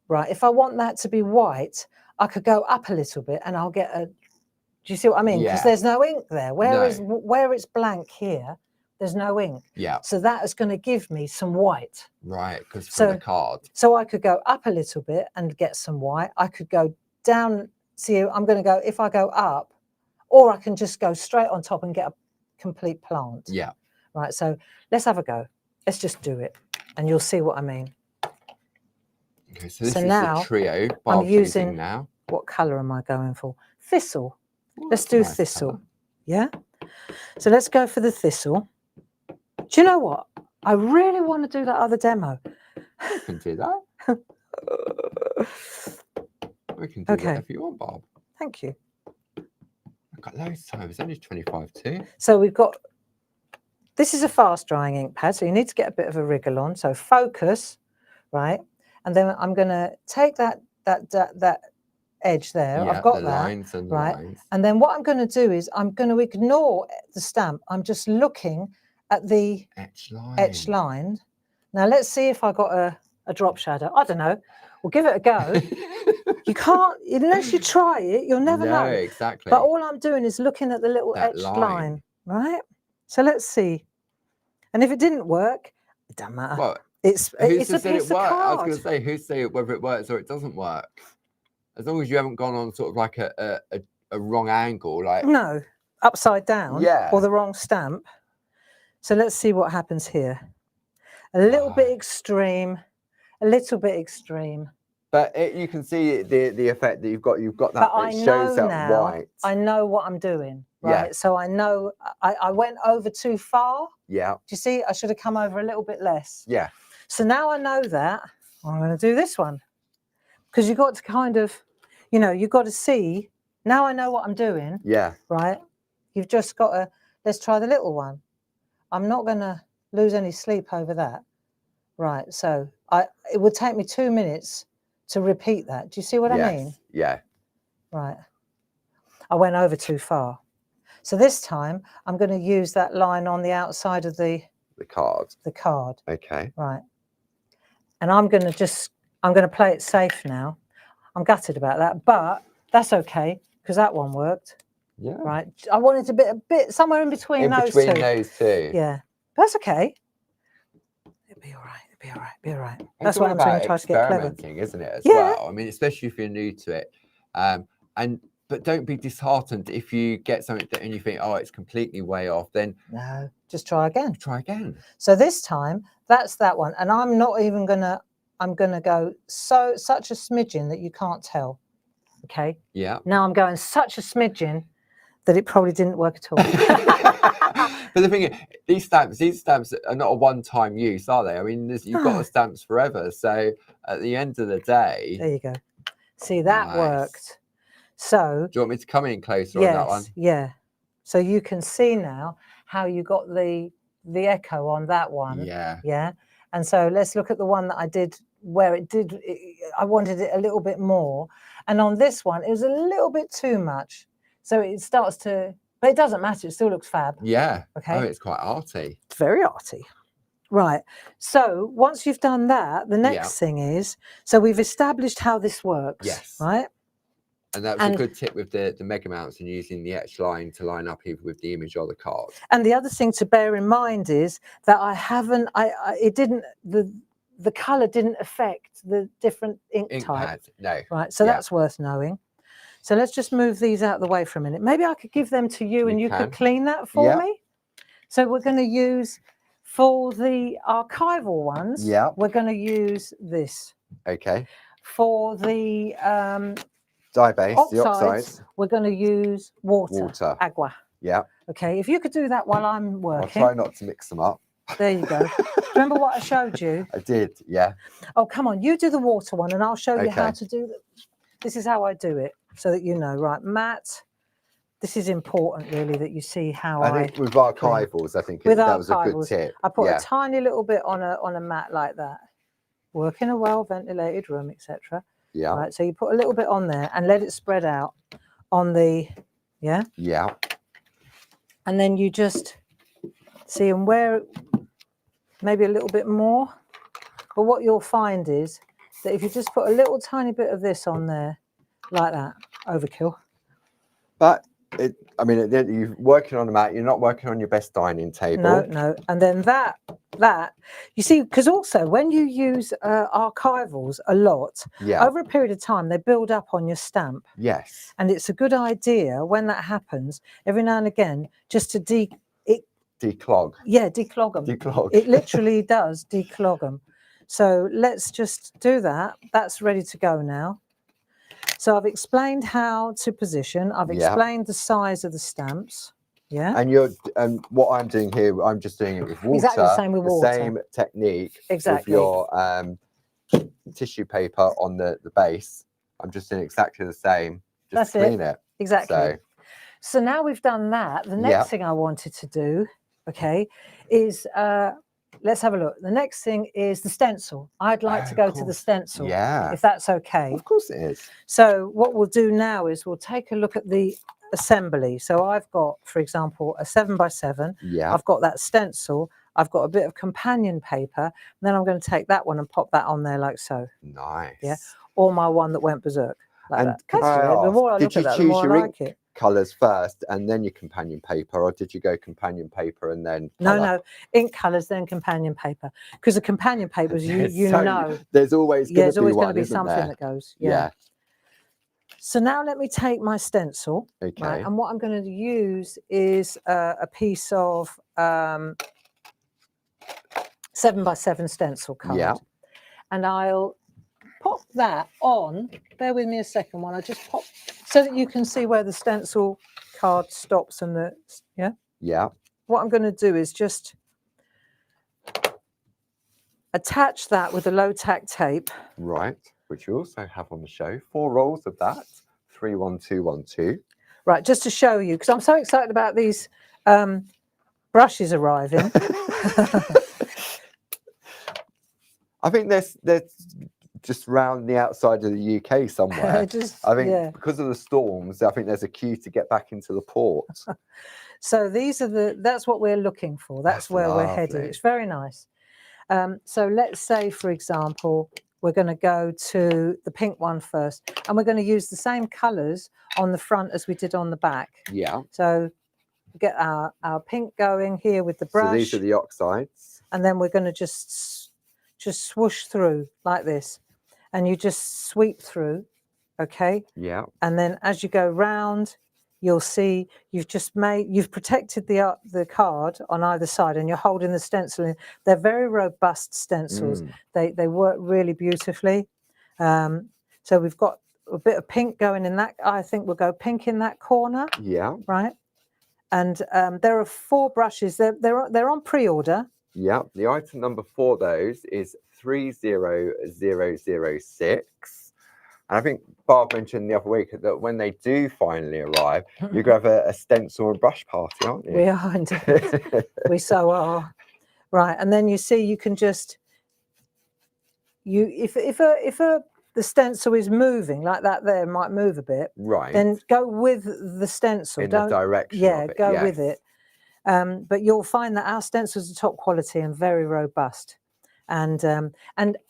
right? If I want that to be white, I could go up a little bit and I'll get a, do you see what I mean? Because there's no ink there. Where it's blank here, there's no ink. So that is going to give me some white. Right, because from the card. So I could go up a little bit and get some white. I could go down. See, I'm going to go, if I go up, or I can just go straight on top and get a complete plant. Right, so let's have a go. Let's just do it. And you'll see what I mean. Okay, so this is the trio. I'm using now. What colour am I going for? Thistle. Let's do thistle. Colour. Yeah. So let's go for the thistle. Do you know what? I really want to do that other demo. We can do that. We can do that if you want, Bob. Thank you. I've got loads of time. It's only 25 too. So we've got. This is a fast drying ink pad, so you need to get a bit of a wriggle on. So focus, right? And then I'm going to take that edge there. I've got that, lines and right? lines. And then what I'm going to do is I'm going to ignore the stamp. I'm just looking at the etch line. Now let's see if I got a drop shadow. I don't know. We'll give it a go. You can't, unless you try it, you'll never know. Exactly. But all I'm doing is looking at the little etched line, right? So let's see. And if it didn't work, it doesn't matter. Well, it's a piece of card. I was going to say, who's say whether it works or it doesn't work? As long as you haven't gone on sort of like a wrong angle, like no, upside down, or the wrong stamp. So let's see what happens here. A little bit extreme, a little bit extreme. But you can see the effect that you've got. You've got that. But it shows that now, white. I know what I'm doing, right? So I know I went over too far. Yeah. Do you see? I should have come over a little bit less. Yeah. So now I know that I'm going to do this one, because you've got to kind of, you know, you've got to see. Now I know what I'm doing. Yeah. Right. You've just got to. Let's try the little one. I'm not going to lose any sleep over that. Right. So it would take me 2 minutes to repeat that. Do you see what I mean? Yeah. Right. I went over too far. So this time I'm going to use that line on the outside of the card. The card. Okay. Right. And I'm going to play it safe now. I'm gutted about that, but that's okay because that one worked. Yeah. Right. I wanted to be a bit somewhere in between those two. In between those two. Yeah. That's okay. It'll be all right. It'll be all right. It'll be all right. That's what I'm saying. Try to get clever. Isn't it? As well. I mean, especially if you're new to it, but don't be disheartened if you get something and you think, oh, it's completely way off. Then no, just try again. Try again. So this time, that's that one, and I'm not even gonna. I'm gonna go such a smidgen that you can't tell. Okay. Yeah. Now I'm going such a smidgen that it probably didn't work at all. But the thing is, these stamps are not a one-time use, are they? I mean, you've got the stamps forever. So at the end of the day, there you go. See, that worked. So do you want me to come in closer on that one? Yeah. So you can see now how you got the echo on that one. Yeah. Yeah. And so let's look at the one that I did where I wanted it a little bit more. And on this one, it was a little bit too much. So it starts to, but it doesn't matter. It still looks fab. Yeah. Okay. Oh, it's quite arty. It's very arty. Right. So once you've done that, the next thing is, so we've established how this works. Yes. Right. And that was a good tip with the mega mounts and using the etch line to line up either with the image or the card. And the other thing to bear in mind is that the colour didn't affect the different ink type. Pad, no. Right. So that's worth knowing. So let's just move these out of the way for a minute. Maybe I could give them to you and you could clean that for me. So we're going to use, for the archival ones, we're going to use this. Okay. For the dye base, the oxides, we're going to use water. Agua. Yeah. Okay. If you could do that while I'm working. I'll try not to mix them up. There you go. Remember what I showed you? I did, yeah. Oh, come on. You do the water one and I'll show you how to do this is how I do it so that you know. Right, matte. This is important, really, that you see how I think with archivals, I think that was a good tip. I put a tiny little bit on a mat like that. Work in a well-ventilated room, etc. Yeah. Right. So you put a little bit on there and let it spread out on the, yeah. Yeah. And then you just see and where maybe a little bit more. But what you'll find is that if you just put a little tiny bit of this on there, like that, overkill. But I mean, you're working on a mat. You're not working on your best dining table. No, no. And then that you see, because also when you use archivals a lot, over a period of time, they build up on your stamp. Yes. And it's a good idea when that happens, every now and again, just to declog. Yeah, declog them. Declog. It literally does declog them. So let's just do that. That's ready to go now. So I've explained how to position. I've explained the size of the stamps. Yeah. And what I'm doing here, I'm just doing it with water. Exactly the same with water. Same technique. Exactly. With your tissue paper on the base. I'm just doing exactly the same. Just to clean it. Exactly. So now we've done that. The next thing I wanted to do, okay, is let's have a look. The next thing is the stencil. I'd like to go to the stencil. Yeah. If that's okay. Of course it is. So what we'll do now is we'll take a look at the assembly. So I've got, for example, a 7x7. Yeah. I've got that stencil. I've got a bit of companion paper. And then I'm going to take that one and pop that on there like so. Nice. Yeah. Or my one that went berserk. Like and that. The more I look at that, the more I like it. Colours first and then your companion paper, or did you go companion paper and then colour? No, ink colours then companion paper, because the companion papers you know there's always going to be something that goes. Yeah. So now let me take my stencil, right, and what I'm going to use is a piece of 7x7 stencil card, and I'll pop that on. Bear with me a second while I just pop so that you can see where the stencil card stops and the What I'm going to do is just attach that with a low tack tape. Right, which you also have on the show. 4 rolls of that. 31212. Right, just to show you, because I'm so excited about these brushes arriving. I think there's just round the outside of the UK somewhere. I think because of the storms, I think there's a queue to get back into the port. So these are that's what we're looking for. That's where we're headed. It's very nice. So let's say, for example, we're going to go to the pink one first, and we're going to use the same colours on the front as we did on the back. Yeah. So get our pink going here with the brush. So these are the oxides. And then we're going to just swoosh through like this. And you just sweep through, okay? Yeah. And then as you go round, you'll see you've protected the card on either side, and you're holding the stencil in. They're very robust stencils. They work really beautifully. So we've got a bit of pink going in that. I think we'll go pink in that corner. Yeah. Right. And there are 4 brushes. They're on pre-order. Yeah. The item number for those is 30006. And I think Barb mentioned the other week that when they do finally arrive, you're going to have a stencil and brush party, aren't you? We are indeed. We so are. Right, and then you see you can just if the stencil is moving like that, there might move a bit. Right. Then go with the stencil. In the direction. Yeah, go with it. But you'll find that our stencils are top quality and very robust. And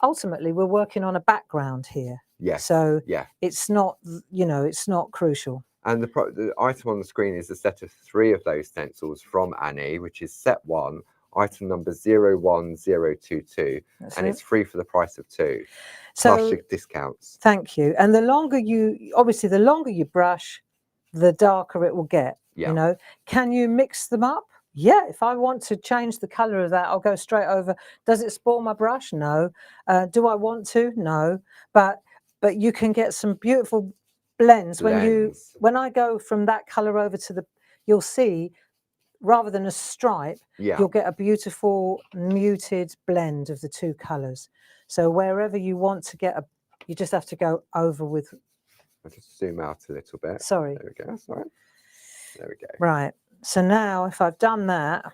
ultimately we're working on a background here. Yes. So it's not, it's not crucial. And the item on the screen is a set of 3 of those stencils from Annie, which is set 1, item number 01022, and it's free for the price of 2. So plus your discounts. Thank you. And the longer you brush, the darker it will get. Yeah. Can you mix them up? Yeah, if I want to change the color of that, I'll go straight over. Does it spoil my brush? No. Do I want to? No. But you can get some beautiful blends when I go from that color over to you'll see, rather than a stripe, you'll get a beautiful muted blend of the 2 colors. So wherever you want to get you just have to go over with. I'll just zoom out a little bit. Sorry. There we go. That's all right. There we go. Right. So now if I've done that,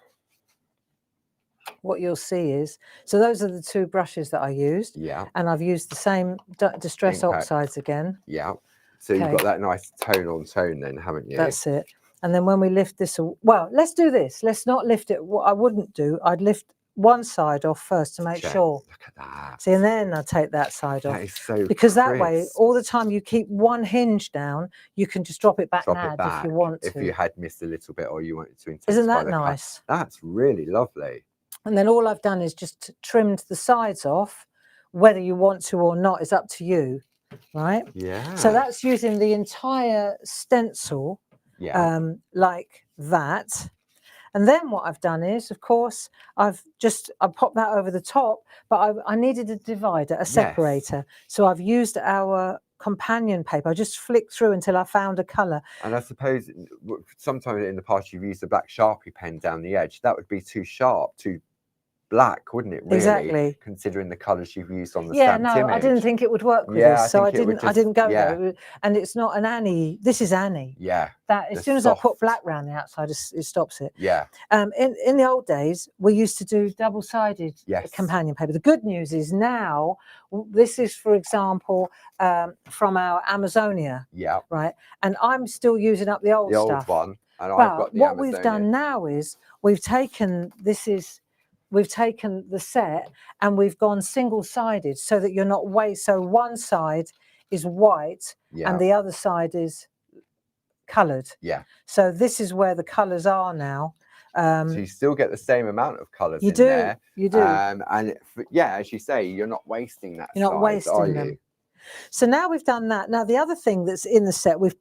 what you'll see is, so those are the two brushes that I used. Yeah. And I've used the same Distress Oxides again. Yeah. So you've got that nice tone on tone then, haven't you? That's it. And then when we lift this, well, let's do this. Let's not lift it. What I wouldn't do, I'd lift one side off first to make sure. Look at that. See, and then I'll take that side off. That is so because that way, all the time you keep one hinge down, you can just drop it back if you want to. If you had missed a little bit or you wanted to intensify. Isn't that nice? That's really lovely. And then all I've done is just trimmed the sides off. Whether you want to or not is up to you, right? Yeah. So that's using the entire stencil, like that. And then what I've done is, of course, I popped that over the top, but I needed a divider, a separator. So I've used our companion paper. I just flicked through until I found a colour. And I suppose sometimes in the past you've used a black Sharpie pen down the edge. That would be too sharp, too black, wouldn't it? Really, exactly. Considering the colours you've used on the stamped image. I didn't think it would work with this, so I didn't go there. And it's not an Annie. This is Annie. Yeah. That as soon as I put black round the outside, it stops it. Yeah. In the old days, we used to do double-sided companion paper. The good news is now, this is, for example, from our Amazonia. Yeah. Right. And I'm still using up the old stuff. The old one. And I've got the what we've done now is we've taken the set and we've gone single-sided so that you're not so one side is white and the other side is coloured. Yeah. So this is where the colours are now. So you still get the same amount of colours in there. You do. And as you say, you're not wasting that. You're not wasting them. So now we've done that. Now the other thing that's in the set, we've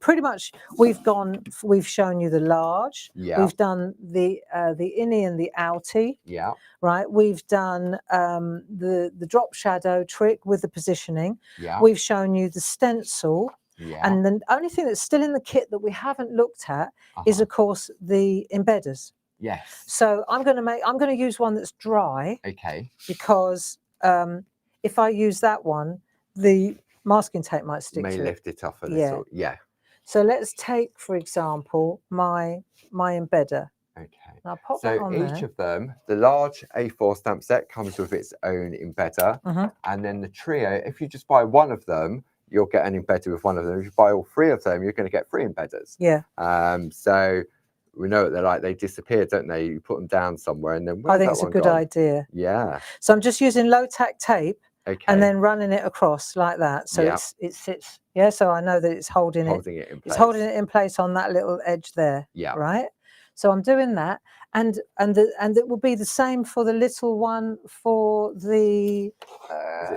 shown you the large. Yeah. We've done the innie and the outie. Yeah. Right. We've done the drop shadow trick with the positioning. Yeah. We've shown you the stencil. Yeah. And the only thing that's still in the kit that we haven't looked at is, of course, the embedders. Yes. So I'm going to use one that's dry. Okay. Because if I use that one, the masking tape might stick to it. May lift it off a little. Yeah. So let's take, for example, my embedder. Okay. And I'll pop that on there. Each of them, the large A4 stamp set comes with its own embedder. And then the trio, if you just buy one of them, you'll get an embedder with one of them. If you buy all three of them, you're going to get 3 embedders. Yeah. So we know what they're like. They disappear, don't they? You put them down somewhere and then I think it's a good idea. Yeah. So I'm just using low-tack tape. Okay. And then running it across like that, so it sits. Yeah, so I know that it's holding it in place. It's holding it in place on that little edge there. Yeah. Right. So I'm doing that, and it will be the same for the little one for the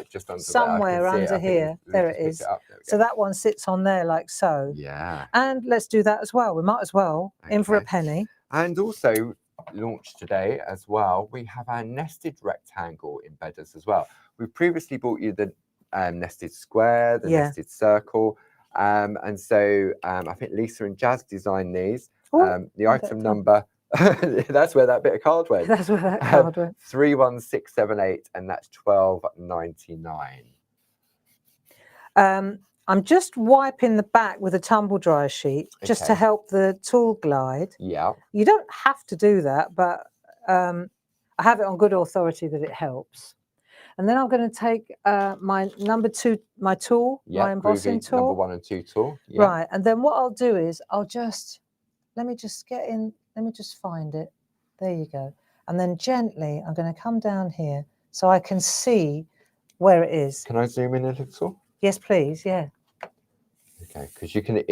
just under somewhere under here. There it is. So that one sits on there like so. Yeah. And let's do that as well. We might as well in for a penny. And also launched today as well, we have our nested rectangle embedders as well. We've previously brought you the nested square, the nested circle, and so I think Lisa and Jazz designed these. The item number, that's where that bit of card went. That's where that card went. 31678, and that's $12.99. I'm just wiping the back with a tumble dryer sheet just to help the tool glide. Yeah. You don't have to do that, but I have it on good authority that it helps. And then I'm going to take my number 2, my tool, my embossing tool. Number 1 and 2 tool. Yeah. Right. And then what I'll do is let me just get in, let me just find it. There you go. And then gently, I'm going to come down here so I can see where it is. Can I zoom in a little? Yes, please. Yeah. Okay, because you can...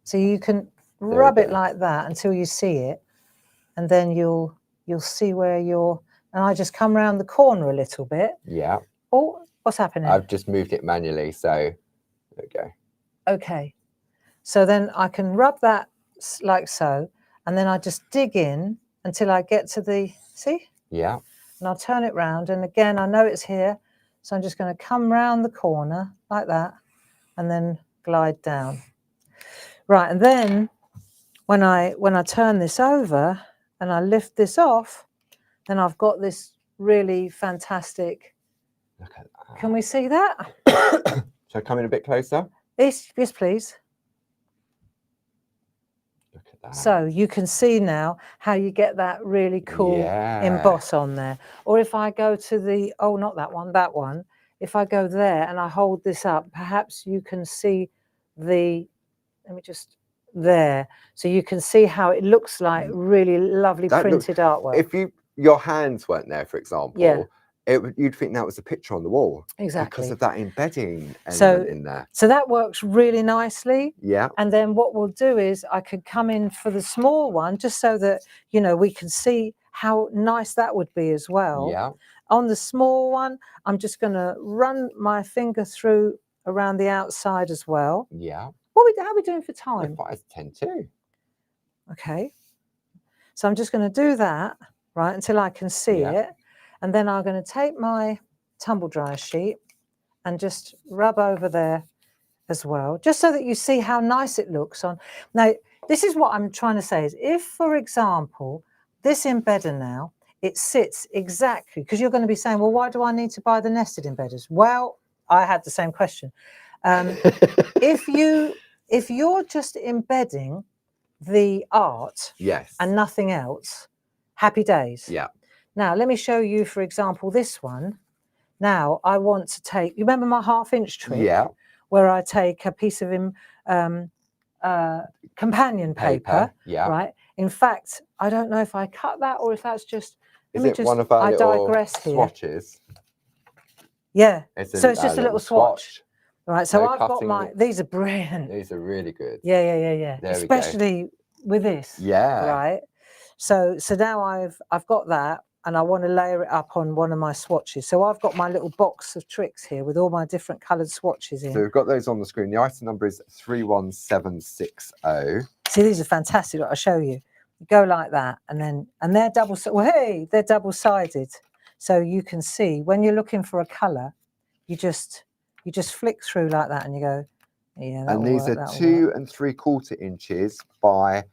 So you can rub it like that until you see it. And then you'll see where you're... And I just come around the corner a little bit. Yeah. Oh, what's happening? I've just moved it manually, so there we go. Okay. So then I can rub that like so, and then I just dig in until I get to the, see? Yeah. And I'll turn it round, and again, I know it's here, so I'm just going to come round the corner like that, and then glide down. Right, and then when I turn this over and I lift this off, then I've got this really fantastic. Look at that. Can we see that? Shall I come in a bit closer? Yes, please. Look at So you can see now how you get that really cool emboss on there. Or if I go to the, oh, not that one, that one. If I go there and I hold this up, perhaps you can see the, let me just, there. So you can see how it looks like really lovely printed artwork. If your hands weren't there, for example, you'd think that was a picture on the wall. Exactly. Because of that embedding element in there. So that works really nicely. Yeah. And then what we'll do is I could come in for the small one just so that, you know, we can see how nice that would be as well. Yeah. On the small one, I'm just going to run my finger through around the outside as well. Yeah. How are we doing for time? 5:10 Okay. So I'm just going to do that, right, until I can see it. And then I'm going to take my tumble dryer sheet and just rub over there as well, just so that you see how nice it looks on. Now, this is what I'm trying to say is if, for example, this embedder now, it sits exactly, because you're going to be saying, well, why do I need to buy the nested embedders? Well, I had the same question. If you're just embedding the art and nothing else, happy days. Yeah. Now, let me show you, for example, this one. Now, I want to take, you remember my 1/2-inch trick? Yeah. Where I take a piece of companion paper, right? In fact, I don't know if I cut that or if that's just, one of our little swatches? Yeah, so it's just a little swatch. Right, so I've got my, these are brilliant. These are really good. Yeah. Especially with this. Yeah. Right. So now I've got that. And I want to layer it up on one of my swatches. So I've got my little box of tricks here with all my different coloured swatches in. So we've got those on the screen. The item number is 31760. See, these are fantastic. I'll show you. You go like that, and they're they're double-sided. So you can see when you're looking for a colour, you just flick through like that, and you go, yeah. And these are 2 3/4 inches by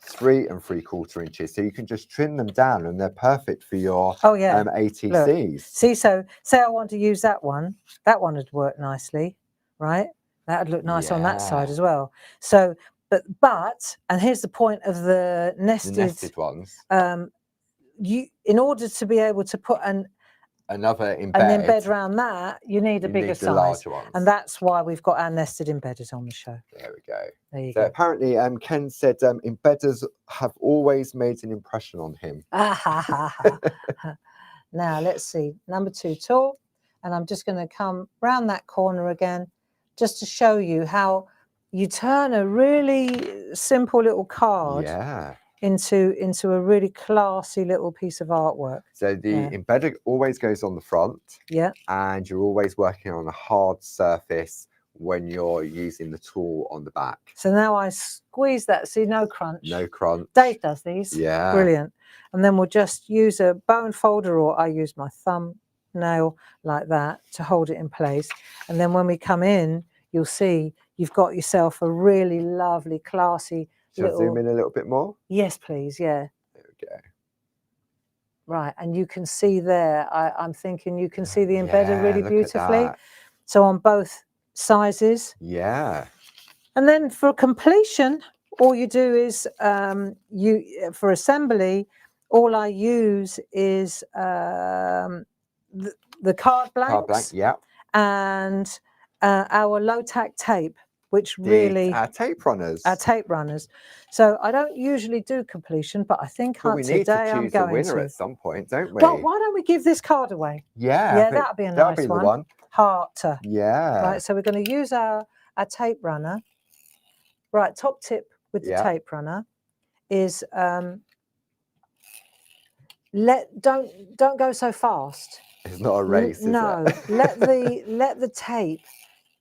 3 3/4 inches, so you can just trim them down and they're perfect for your ATCs. Look. See, so say I want to use that one would work nicely, right? That would look nice on that side as well. So but and here's the point of the nested ones. In order to be able to put another embed around that, you need a bigger size, larger ones. And that's why we've got our nested embedders on the show. There we go. There you go. go. Apparently, Ken said embedders have always made an impression on him. Now let's see, number 2 tool, and I'm just going to come round that corner again, just to show you how you turn a really simple little card. Into a really classy little piece of artwork. So the embedder always goes on the front. Yeah. And you're always working on a hard surface when you're using the tool on the back. So now I squeeze that, see, no crunch. No crunch. Dave does these. Yeah. Brilliant. And then we'll just use a bone folder, or I use my thumbnail like that to hold it in place. And then when we come in, you'll see you've got yourself a really lovely, classy. Shall I zoom in a little bit more? Yes, please. Yeah. There we go. Right, and you can see there. I'm thinking you can see the embedder really beautifully. So on both sizes. Yeah. And then for completion, all you do is for assembly, all I use is the card blanks. Card blank, yeah. And our low-tack tape. Which really our tape runners. So I don't usually do completion, but I think today I'm going to. We need to choose a winner at some point, don't we? Well, why don't we give this card away? Yeah, that'd be a nice one. The one. Heart. Yeah. Right, so we're going to use our tape runner. Right, top tip with the tape runner is don't go so fast. It's not a race, is no, it? let the tape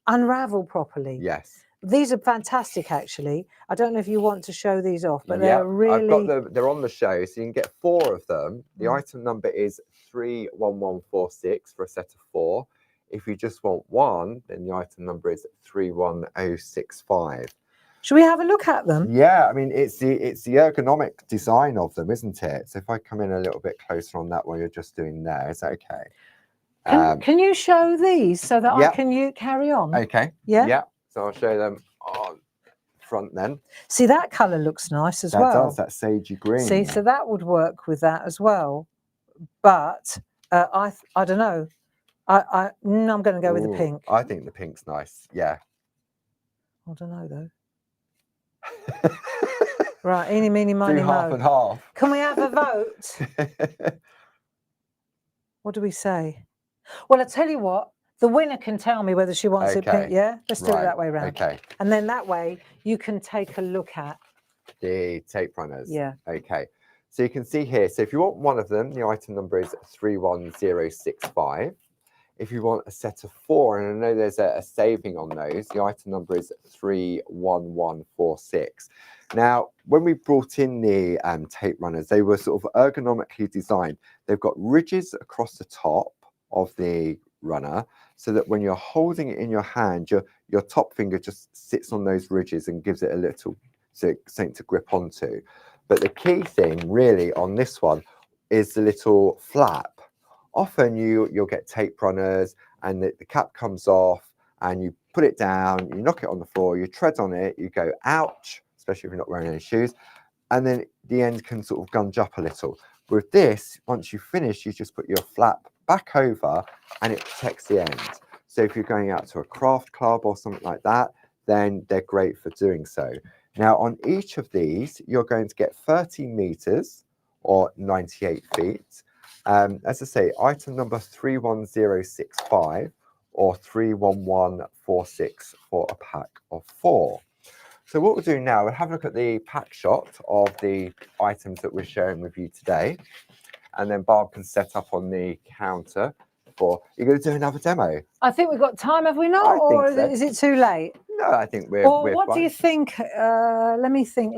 unravel properly. Yes. These are fantastic, actually. I don't know if you want to show these off, but they're really. They're on the show, so you can get 4 of them. The item number is 31146 for a set of 4. If you just want 1, then the item number is 31065. Should we have a look at them? Yeah, I mean it's the ergonomic design of them, isn't it? So if I come in a little bit closer on that, while you're just doing there, is that okay? Can you show these so that I can carry on? Okay. Yeah. Yeah. So I'll show them front then. See, that colour looks nice as well. That does, that sagey green. See, so that would work with that as well. But I don't know. I'm going to go with the pink. I think the pink's nice. Yeah. I don't know though. Right, eeny, meeny, miny, Do mo. half and half. Can we have a vote? What do we say? Well, I tell you what. The winner can tell me whether she wants it pink. Yeah, let's do it that way round. Okay. And then that way you can take a look at the tape runners. Yeah. Okay. So you can see here. So if you want one of them, the item number is 31065. If you want a set of 4, and I know there's a saving on those, the item number is 31146. Now, when we brought in the tape runners, they were sort of ergonomically designed. They've got ridges across the top of the runner, so that when you're holding it in your hand, your top finger just sits on those ridges and gives it a little something to grip onto. But the key thing really on this one is the little flap. Often you'll get tape runners and the cap comes off and you put it down, you knock it on the floor, you tread on it, you go ouch, especially if you're not wearing any shoes, and then the end can sort of gunge up a little. With this, once you finish, you just put your flap back over and it protects the end. So if you're going out to a craft club or something like that, then they're great for doing so. Now on each of these, you're going to get 30 meters or 98 feet. As I say, item number 31065 or 31146 for a pack of 4. So what we'll do now, we'll have a look at the pack shot of the items that we're sharing with you today. And then Barb can set up on the counter for, you're going to do another demo? I think we've got time, have we not? Or so. Is it too late? No, I think we're what fine. Do you think? Let me think.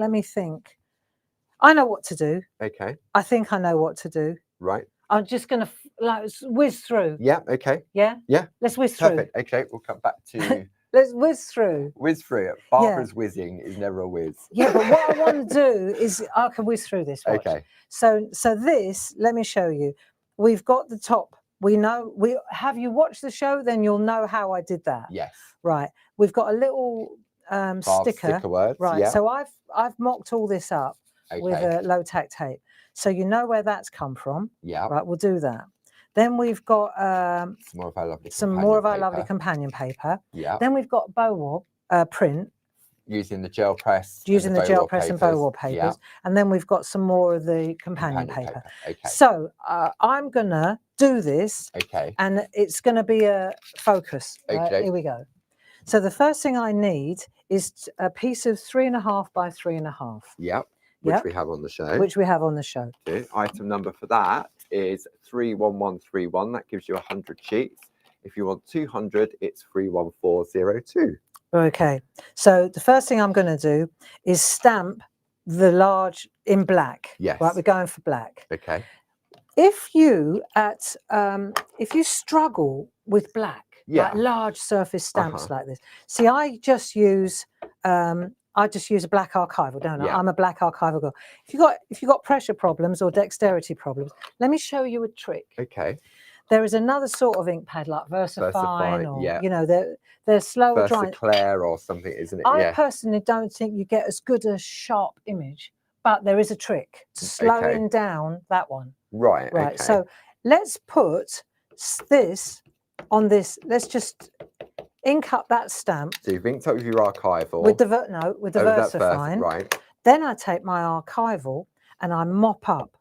I know what to do. Okay. I think I know what to do. Right. I'm just going to like whiz through. Yeah, okay. Yeah? Yeah. Let's whiz through. Perfect. Okay, we'll come back to... Let's whiz through. Whiz through. Barbara's whizzing is never a whiz. Yeah, but what I want to do is I can whiz through this. Watch. Okay. So this, let me show you. We've got the top. We know have you watched the show? Then you'll know how I did that. Yes. Right. We've got a little sticker words. Right. Yeah. So I've mocked all this up with a low tack tape. So you know where that's come from. Yeah. Right. We'll do that. Then we've got some more of our lovely companion paper. Yeah. Then we've got bow wall print. Using the gel press. Using the gel press and bow wall papers. Yeah. And then we've got some more of the companion paper. Okay. So I'm going to do this. Okay. And it's going to be a focus. Okay. Right? Here we go. So the first thing I need is a piece of 3.5 by 3.5. Yep. Which we have on the show. Which we have on the show. Okay. Item number for that is 31131. That gives you 100 sheets. If you want 200, it's 31402. Okay. So the first thing I'm going to do is stamp the large in black. Yes. Right. We're going for black. Okay. If you struggle with black, like large surface stamps like this. See, I just use a black archival, don't I? I'm a black archival girl. If you got pressure problems or dexterity problems, let me show you a trick. Okay. There is another sort of ink pad like VersaFine or you know, they're slower drying. VersaClair or something, isn't it? I personally don't think you get as good a sharp image, but there is a trick to slowing down that one. Right. Right. Okay. So let's put this on this. Let's just ink up that stamp. So you've inked up with your archival. With the VersaFine. Right. Then I take my archival and I mop up.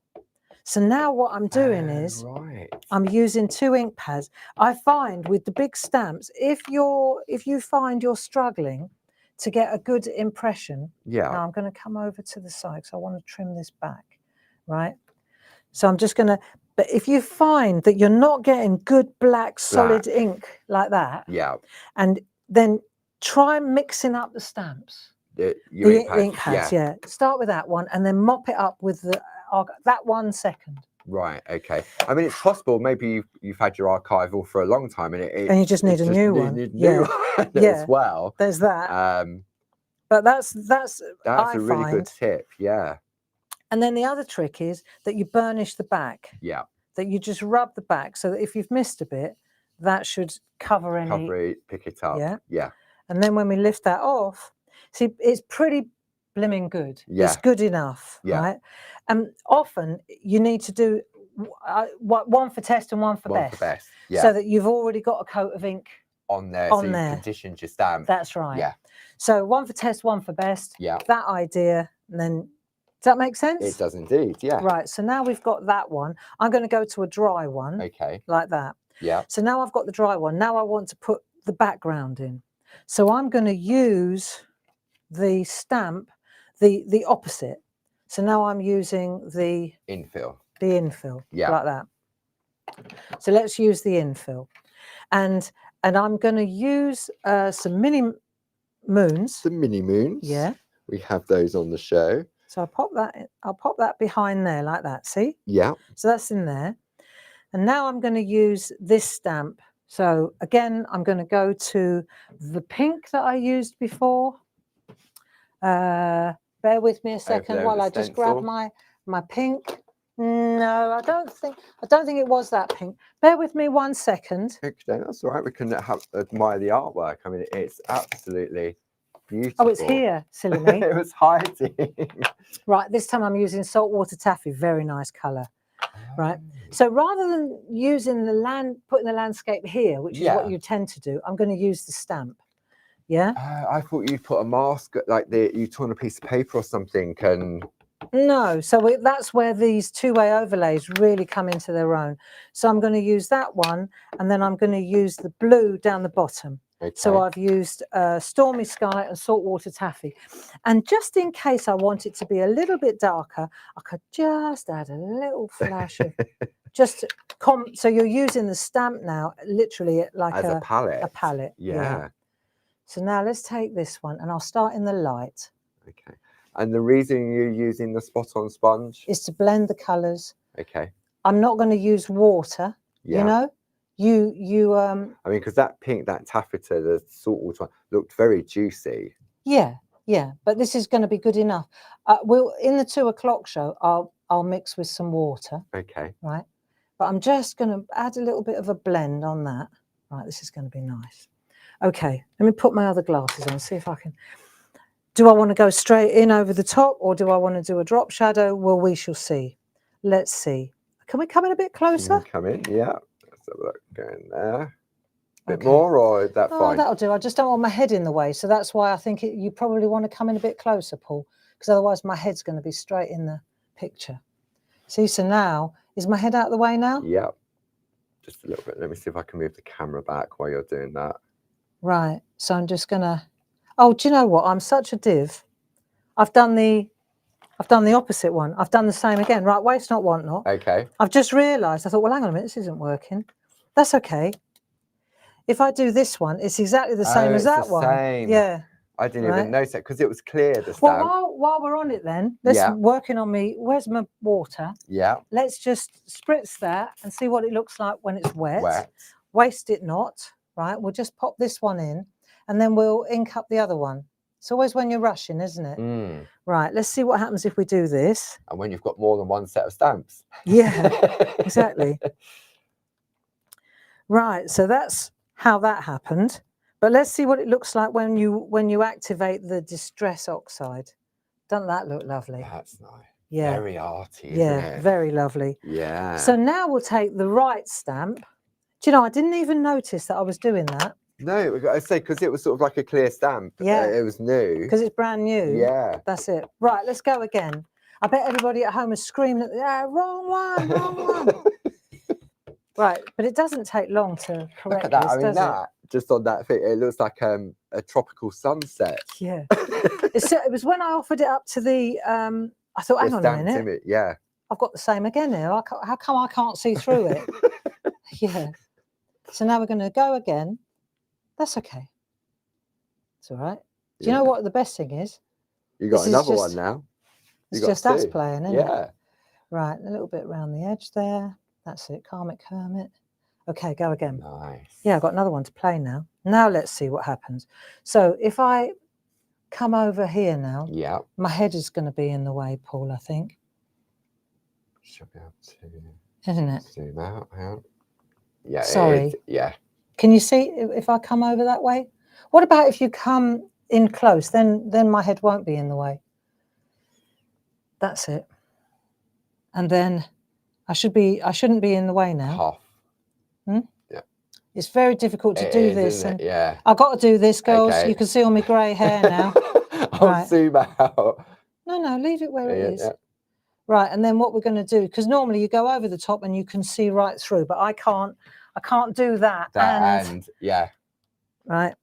So now what I'm doing is I'm using 2 ink pads. I find with the big stamps, if you find you're struggling to get a good impression. Yeah. Now I'm going to come over to the side because I want to trim this back. Right. So I'm just going to. But if you find that you're not getting good black solid ink like that, and then try mixing up the stamps. The ink pads, yeah. Start with that one and then mop it up with that 1 second. Right. Okay. I mean, it's possible. Maybe you've had your archival for a long time, and you just need a new one. As well. There's that. But that's a really good tip. Yeah. And then the other trick is that you burnish the back. Yeah. That you just rub the back so that if you've missed a bit, that should cover any. Pick it up. Yeah. Yeah. And then when we lift that off, See, it's pretty blimming good. Yeah. It's good enough, right? And often you need to do one for test and one for best. Yeah. So that you've already got a coat of ink on there, so you've conditioned your stamp. That's right. Yeah. So one for test, one for best. Yeah. That idea, and then does that make sense? It does indeed. Yeah. Right. So now we've got that one. I'm going to go to a dry one. Okay. Like that. Yeah. So now I've got the dry one. Now I want to put the background in. So I'm going to use the stamp, the opposite. So now I'm using the infill. The infill. Yeah. Like that. So let's use the infill, and I'm going to use some mini moons. The mini moons. Yeah. We have those on the show. So I'll pop that behind there like that. See? Yeah. So that's in there. And now I'm going to use this stamp. So again, I'm going to go to the pink that I used before. Bear with me a second while I just grab my pink. No, I don't think it was that pink. Bear with me 1 second. Okay, that's all right. We can admire the artwork. I mean, it's absolutely beautiful. Oh, it's here, silly me. It was hiding. Right, this time I'm using saltwater taffy. Very nice colour. Right. So rather than using putting the landscape here, which is what you tend to do, I'm going to use the stamp. Yeah. I thought you'd put a mask, like you torn a piece of paper or something, and. No, so that's where these two-way overlays really come into their own. So I'm going to use that one, and then I'm going to use the blue down the bottom. Okay. So I've used Stormy Sky and Saltwater Taffy. And just in case I want it to be a little bit darker, I could just add a little flash of so you're using the stamp now, literally like as a palette. A palette. Yeah. So now let's take this one, and I'll start in the light. Okay. And the reason you're using the spot-on sponge is to blend the colours. Okay. I'm not going to use water. Yeah. You know, you I mean, because that pink, that taffeta, the saltwater one, looked very juicy. Yeah, yeah. But this is going to be good enough. We'll in the 2 o'clock show. I'll mix with some water. Okay. Right. But I'm just going to add a little bit of a blend on that. Right. This is going to be nice. Okay. Let me put my other glasses on. See if I can. Do I want to go straight in over the top, or do I want to do a drop shadow? Well, we shall see. Let's see. Can we come in a bit closer? Come in, yeah. Let's have a look. Go in there. A bit more, or is that fine? That'll do. I just don't want my head in the way. So that's why I think you probably want to come in a bit closer, Paul, because otherwise my head's going to be straight in the picture. See, so now, is my head out of the way now? Yeah. Just a little bit. Let me see if I can move the camera back while you're doing that. Right. So I'm just going to... Oh, do you know what? I'm such a div. I've done the opposite one. I've done the same again. Right, waste not, want not. Okay. I've just realised. I thought, well, hang on a minute, this isn't working. That's okay. If I do this one, it's exactly the same as that one. Same. Yeah. I didn't even notice that because it was clear. The stamp. Well, while we're on it, then let's working on me. Where's my water? Yeah. Let's just spritz that and see what it looks like when it's wet. Waste it not. Right. We'll just pop this one in. And then we'll ink up the other one. It's always when you're rushing, isn't it? Mm. Right, let's see what happens if we do this. And when you've got more than one set of stamps. Yeah, exactly. Right, so that's how that happened. But let's see what it looks like when you activate the Distress Oxide. Doesn't that look lovely? That's nice. Yeah. Very arty, isn't it? Very lovely. Yeah. So now we'll take the right stamp. Do you know, I didn't even notice that I was doing that. No, I say because it was sort of like a clear stamp. Yeah, it was new. Because it's brand new. Yeah, that's it. Right, let's go again. I bet everybody at home is screaming, "Wrong one, wrong one." Right, but it doesn't take long to correct Look at that. this, I mean, does it? Just on that thing, it looks like a tropical sunset. Yeah, it was when I offered it up to the. I thought, hang on a minute. Image. Yeah, I've got the same again here. How come I can't see through it? Yeah. So now we're going to go again. That's okay. It's all right. Do you know what the best thing is? You got another one now. It's just us playing, isn't it? Right, a little bit around the edge there. That's it, Karmic Hermit. Okay, go again. Nice. Yeah, I've got another one to play now. Now let's see what happens. So if I come over here now, my head is going to be in the way, Paul, I think. Should be able to. Isn't it? Zoom out. Yeah. Sorry. Yeah. Can you see if I come over that way? What about if you come in close, then my head won't be in the way. That's it. And then I shouldn't be in the way now. Half. Hmm? Yeah. It's very difficult to do this. Isn't and it? Yeah. I've got to do this, girls. Okay. You can see all my grey hair now. I'll zoom out. No, leave it where it is. Yeah. Right, and then what we're going to do, because normally you go over the top and you can see right through, but I can't do that. And yeah. Right.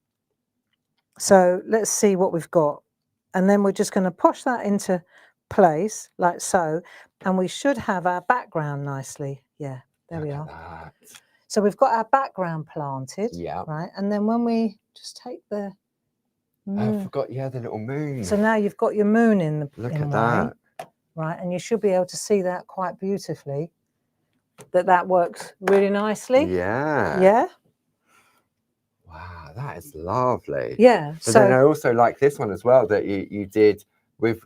So let's see what we've got. And then we're just going to push that into place like so. And we should have our background nicely. Yeah, there we are. That. So we've got our background planted. Yeah. Right. And then when we just take the moon. I forgot, yeah, the little moon. So now you've got your moon in the Look at that. Right, and you should be able to see that quite beautifully. That works really nicely. Yeah. Yeah. Wow, that is lovely. Yeah. But then I also like this one as well that you did with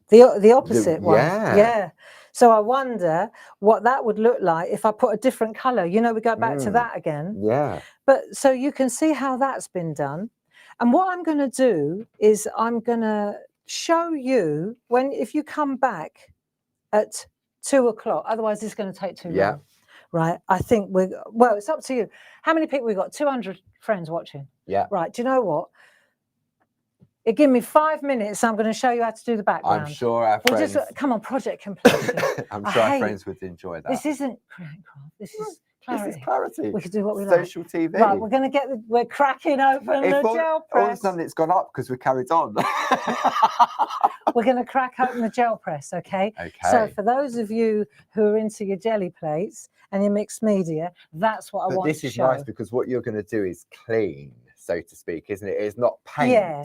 the opposite one. Yeah. Yeah. So I wonder what that would look like if I put a different colour. You know, we go back to that again. Yeah. But so you can see how that's been done. And what I'm going to do is I'm going to show you if you come back at 2 o'clock. Otherwise, it's going to take too long. Right. I think it's up to you. How many people we got? 200 friends watching. Yeah. Right. Do you know what? Give me 5 minutes. I'm going to show you how to do the background. I'm sure our friends. Come on, project completion. I'm sure our friends would enjoy that. This isn't craft. This is clarity. This is clarity. We could do what we like. Social TV. Right, we're going to we're cracking open the gel press. All of a sudden it's gone up because we carried on. We're going to crack open the gel press, okay? Okay. So for those of you who are into your jelly plates and your mixed media, that's what I want to show. This is nice because what you're going to do is clean, so to speak, isn't it? It's not paint. Yeah.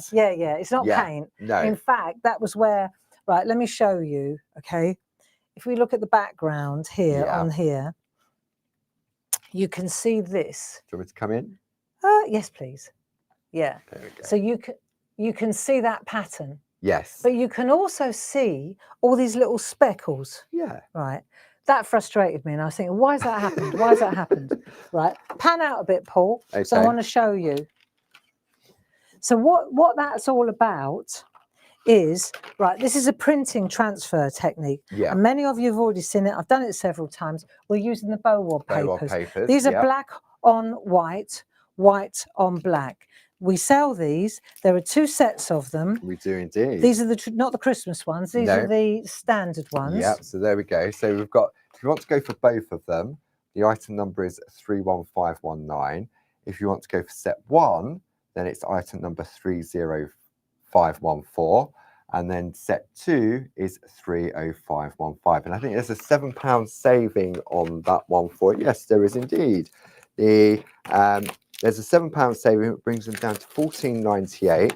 It's not paint. No. In fact, that was where, right, let me show you, okay? If we look at the background here, on here, you can see this. Do you want me to come in? Yes, please. Yeah. There we go. So you can see that pattern. Yes. But you can also see all these little speckles. Yeah. Right. That frustrated me. And I was thinking, why has that happened? Why has that happened? Right. Pan out a bit, Paul. Okay. So I want to show you. So what that's all about is, right, this is a printing transfer technique. Yeah. And many of you have already seen it. I've done it several times. We're using the bow wallpapers. These are black on white, white on black. We sell these. There are 2 sets of them. We do indeed. These are not the Christmas ones. These are the standard ones. Yeah, so there we go. So we've got, if you want to go for both of them, the item number is 31519. If you want to go for set 1, then it's item number 30514. And then set 2 is 30515. And I think there's a £7 saving on that one for it. Yes, there is indeed. There's a £7 saving. It brings them down to £14.98.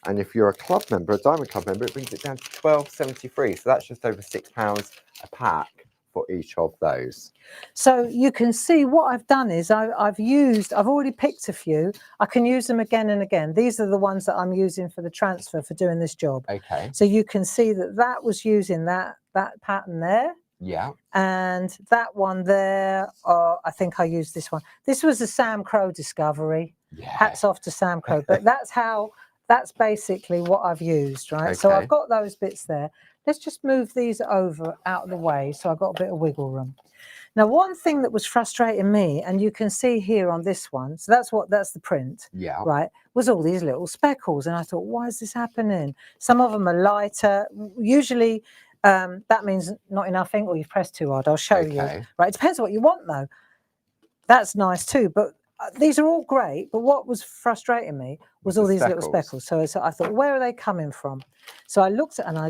And if you're a club member, a Diamond Club member, it brings it down to £12.73. So that's just over £6 a pack for each of those. So you can see what I've done is I've already picked a few. I can use them again and again. These are the ones that I'm using for the transfer for doing this job. Okay. So you can see that was using that pattern there. Yeah. And that one there, I think I used this one. This was a Sam Crow discovery. Yeah. Hats off to Sam Crow. But that's basically what I've used, right? Okay. So I've got those bits there. Let's just move these over out of the way so I've got a bit of wiggle room. Now, one thing that was frustrating me, and you can see here on this one, so that's the print, right, was all these little speckles. And I thought, why is this happening? Some of them are lighter. Usually that means not enough ink or you've pressed too hard. I'll show you. Right, it depends on what you want, though. That's nice too, but these are all great. But what was frustrating me was all these little speckles. So I thought, where are they coming from? So I looked and I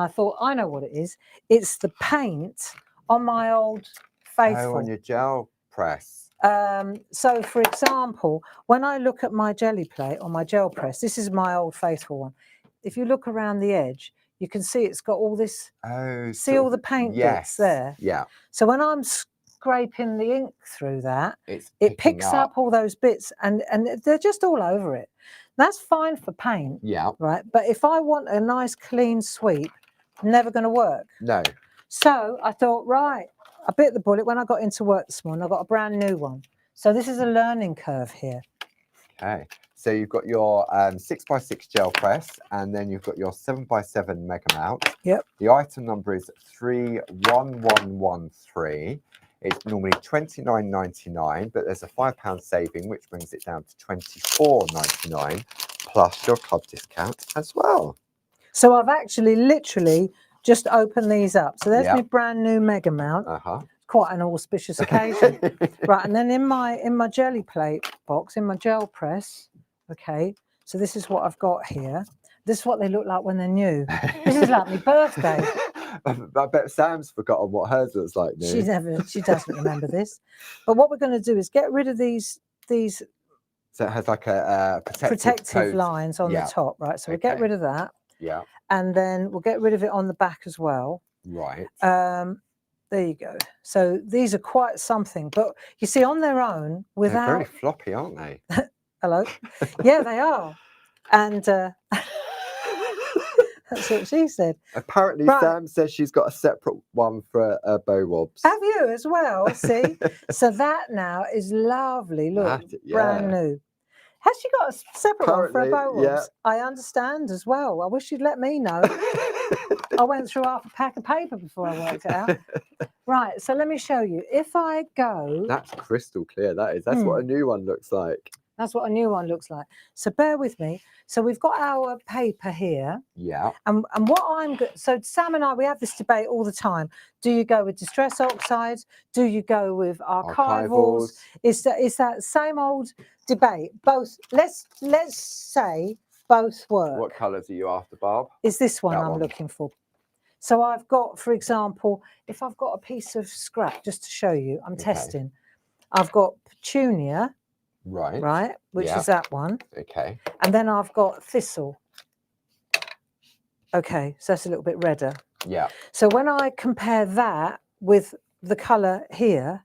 thought, I know what it is. It's the paint on my old Faithful. Oh, on your gel press. So, for example, when I look at my jelly plate on my gel press, this is my old Faithful one. If you look around the edge, you can see it's got all this. Oh, see all the paint bits there. Yeah. So when I'm scraping the ink through that, it picks up all those bits, and they're just all over it. That's fine for paint. Yeah. Right. But if I want a nice clean sweep, never going to work. No. So I thought, right, I bit the bullet. When I got into work this morning, I got a brand new one. So this is a learning curve here. Okay. So you've got your 6x6 gel press, and then you've got your 7x7 mega mount. Yep. The item number is 31113. It's normally £29.99, but there's a £5 saving, which brings it down to £24.99 plus your club discount as well. So I've actually literally just opened these up. So there's my brand new mega mount. Quite an auspicious occasion. Right, and then in my jelly plate box, in my gel press, okay, so this is what I've got here. This is what they look like when they're new. This is like my birthday. I bet Sam's forgotten what hers looks like new. She doesn't remember this. But what we're going to do is get rid of these. So it has like a protective lines on the top, right? So we'll get rid of that. Yeah. And then we'll get rid of it on the back as well. Right. There you go. So these are quite something, but you see, on their own, without they're very floppy, aren't they? Hello. Yeah, they are. And that's what she said. Apparently, Sam says she's got a separate one for bow wobs. Have you as well? See, so that now is lovely. Look, brand new. Has she got a separate one for a bow wobs? Yeah. I understand as well. I wish you'd let me know. I went through half a pack of paper before I worked it out. Right, so let me show you. If I go... That's crystal clear, that is. That's what a new one looks like. That's what a new one looks like. So bear with me. So we've got our paper here. Yeah. And what I'm... So Sam and I, we have this debate all the time. Do you go with Distress Oxides? Do you go with Archivals? It's that same old debate. Both, let's say both work. What colours are you after, Barb? Is this one I'm looking for. So I've got, for example, if I've got a piece of scrap, just to show you, I'm testing. I've got Petunia. Right, which is that one. Okay. And then I've got Thistle. Okay, so that's a little bit redder. Yeah. So when I compare that with the colour here,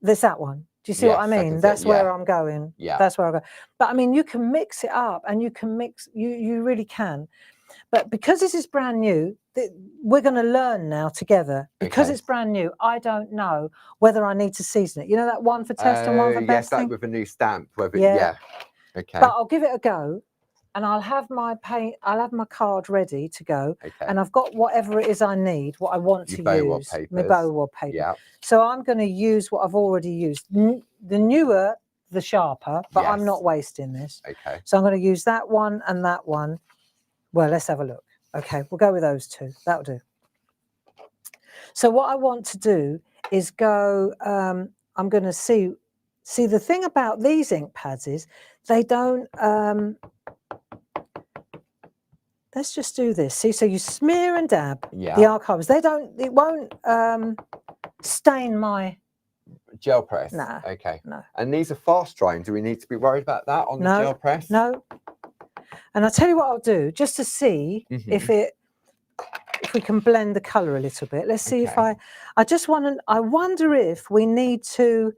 there's that one. Do you see what I mean? That's where I'm going. Yeah. That's where I go. But I mean, you can mix it up, and you can mix, you really can. But because this is brand new, we're going to learn now together. Because it's brand new, I don't know whether I need to season it. You know that one for test and one for best thing? Yes, with a new stamp. Yeah. Okay. But I'll give it a go, and I'll have my paint. I'll have my card ready to go, and I've got whatever it is I need, what I want to use. My bow wob paper. Yeah. So I'm going to use what I've already used. The newer, the sharper, but I'm not wasting this. Okay. So I'm going to use that one and that one. Well, let's have a look. Okay, we'll go with those two. That'll do. So what I want to do is go, I'm going to see the thing about these ink pads is they don't, let's just do this. See, so you smear and dab the archives. It won't stain my gel press. No. Okay. No. And these are fast drying. Do we need to be worried about that on the gel press? No. And I'll tell you what I'll do, just to see if we can blend the colour a little bit. Let's see if I wonder if we need to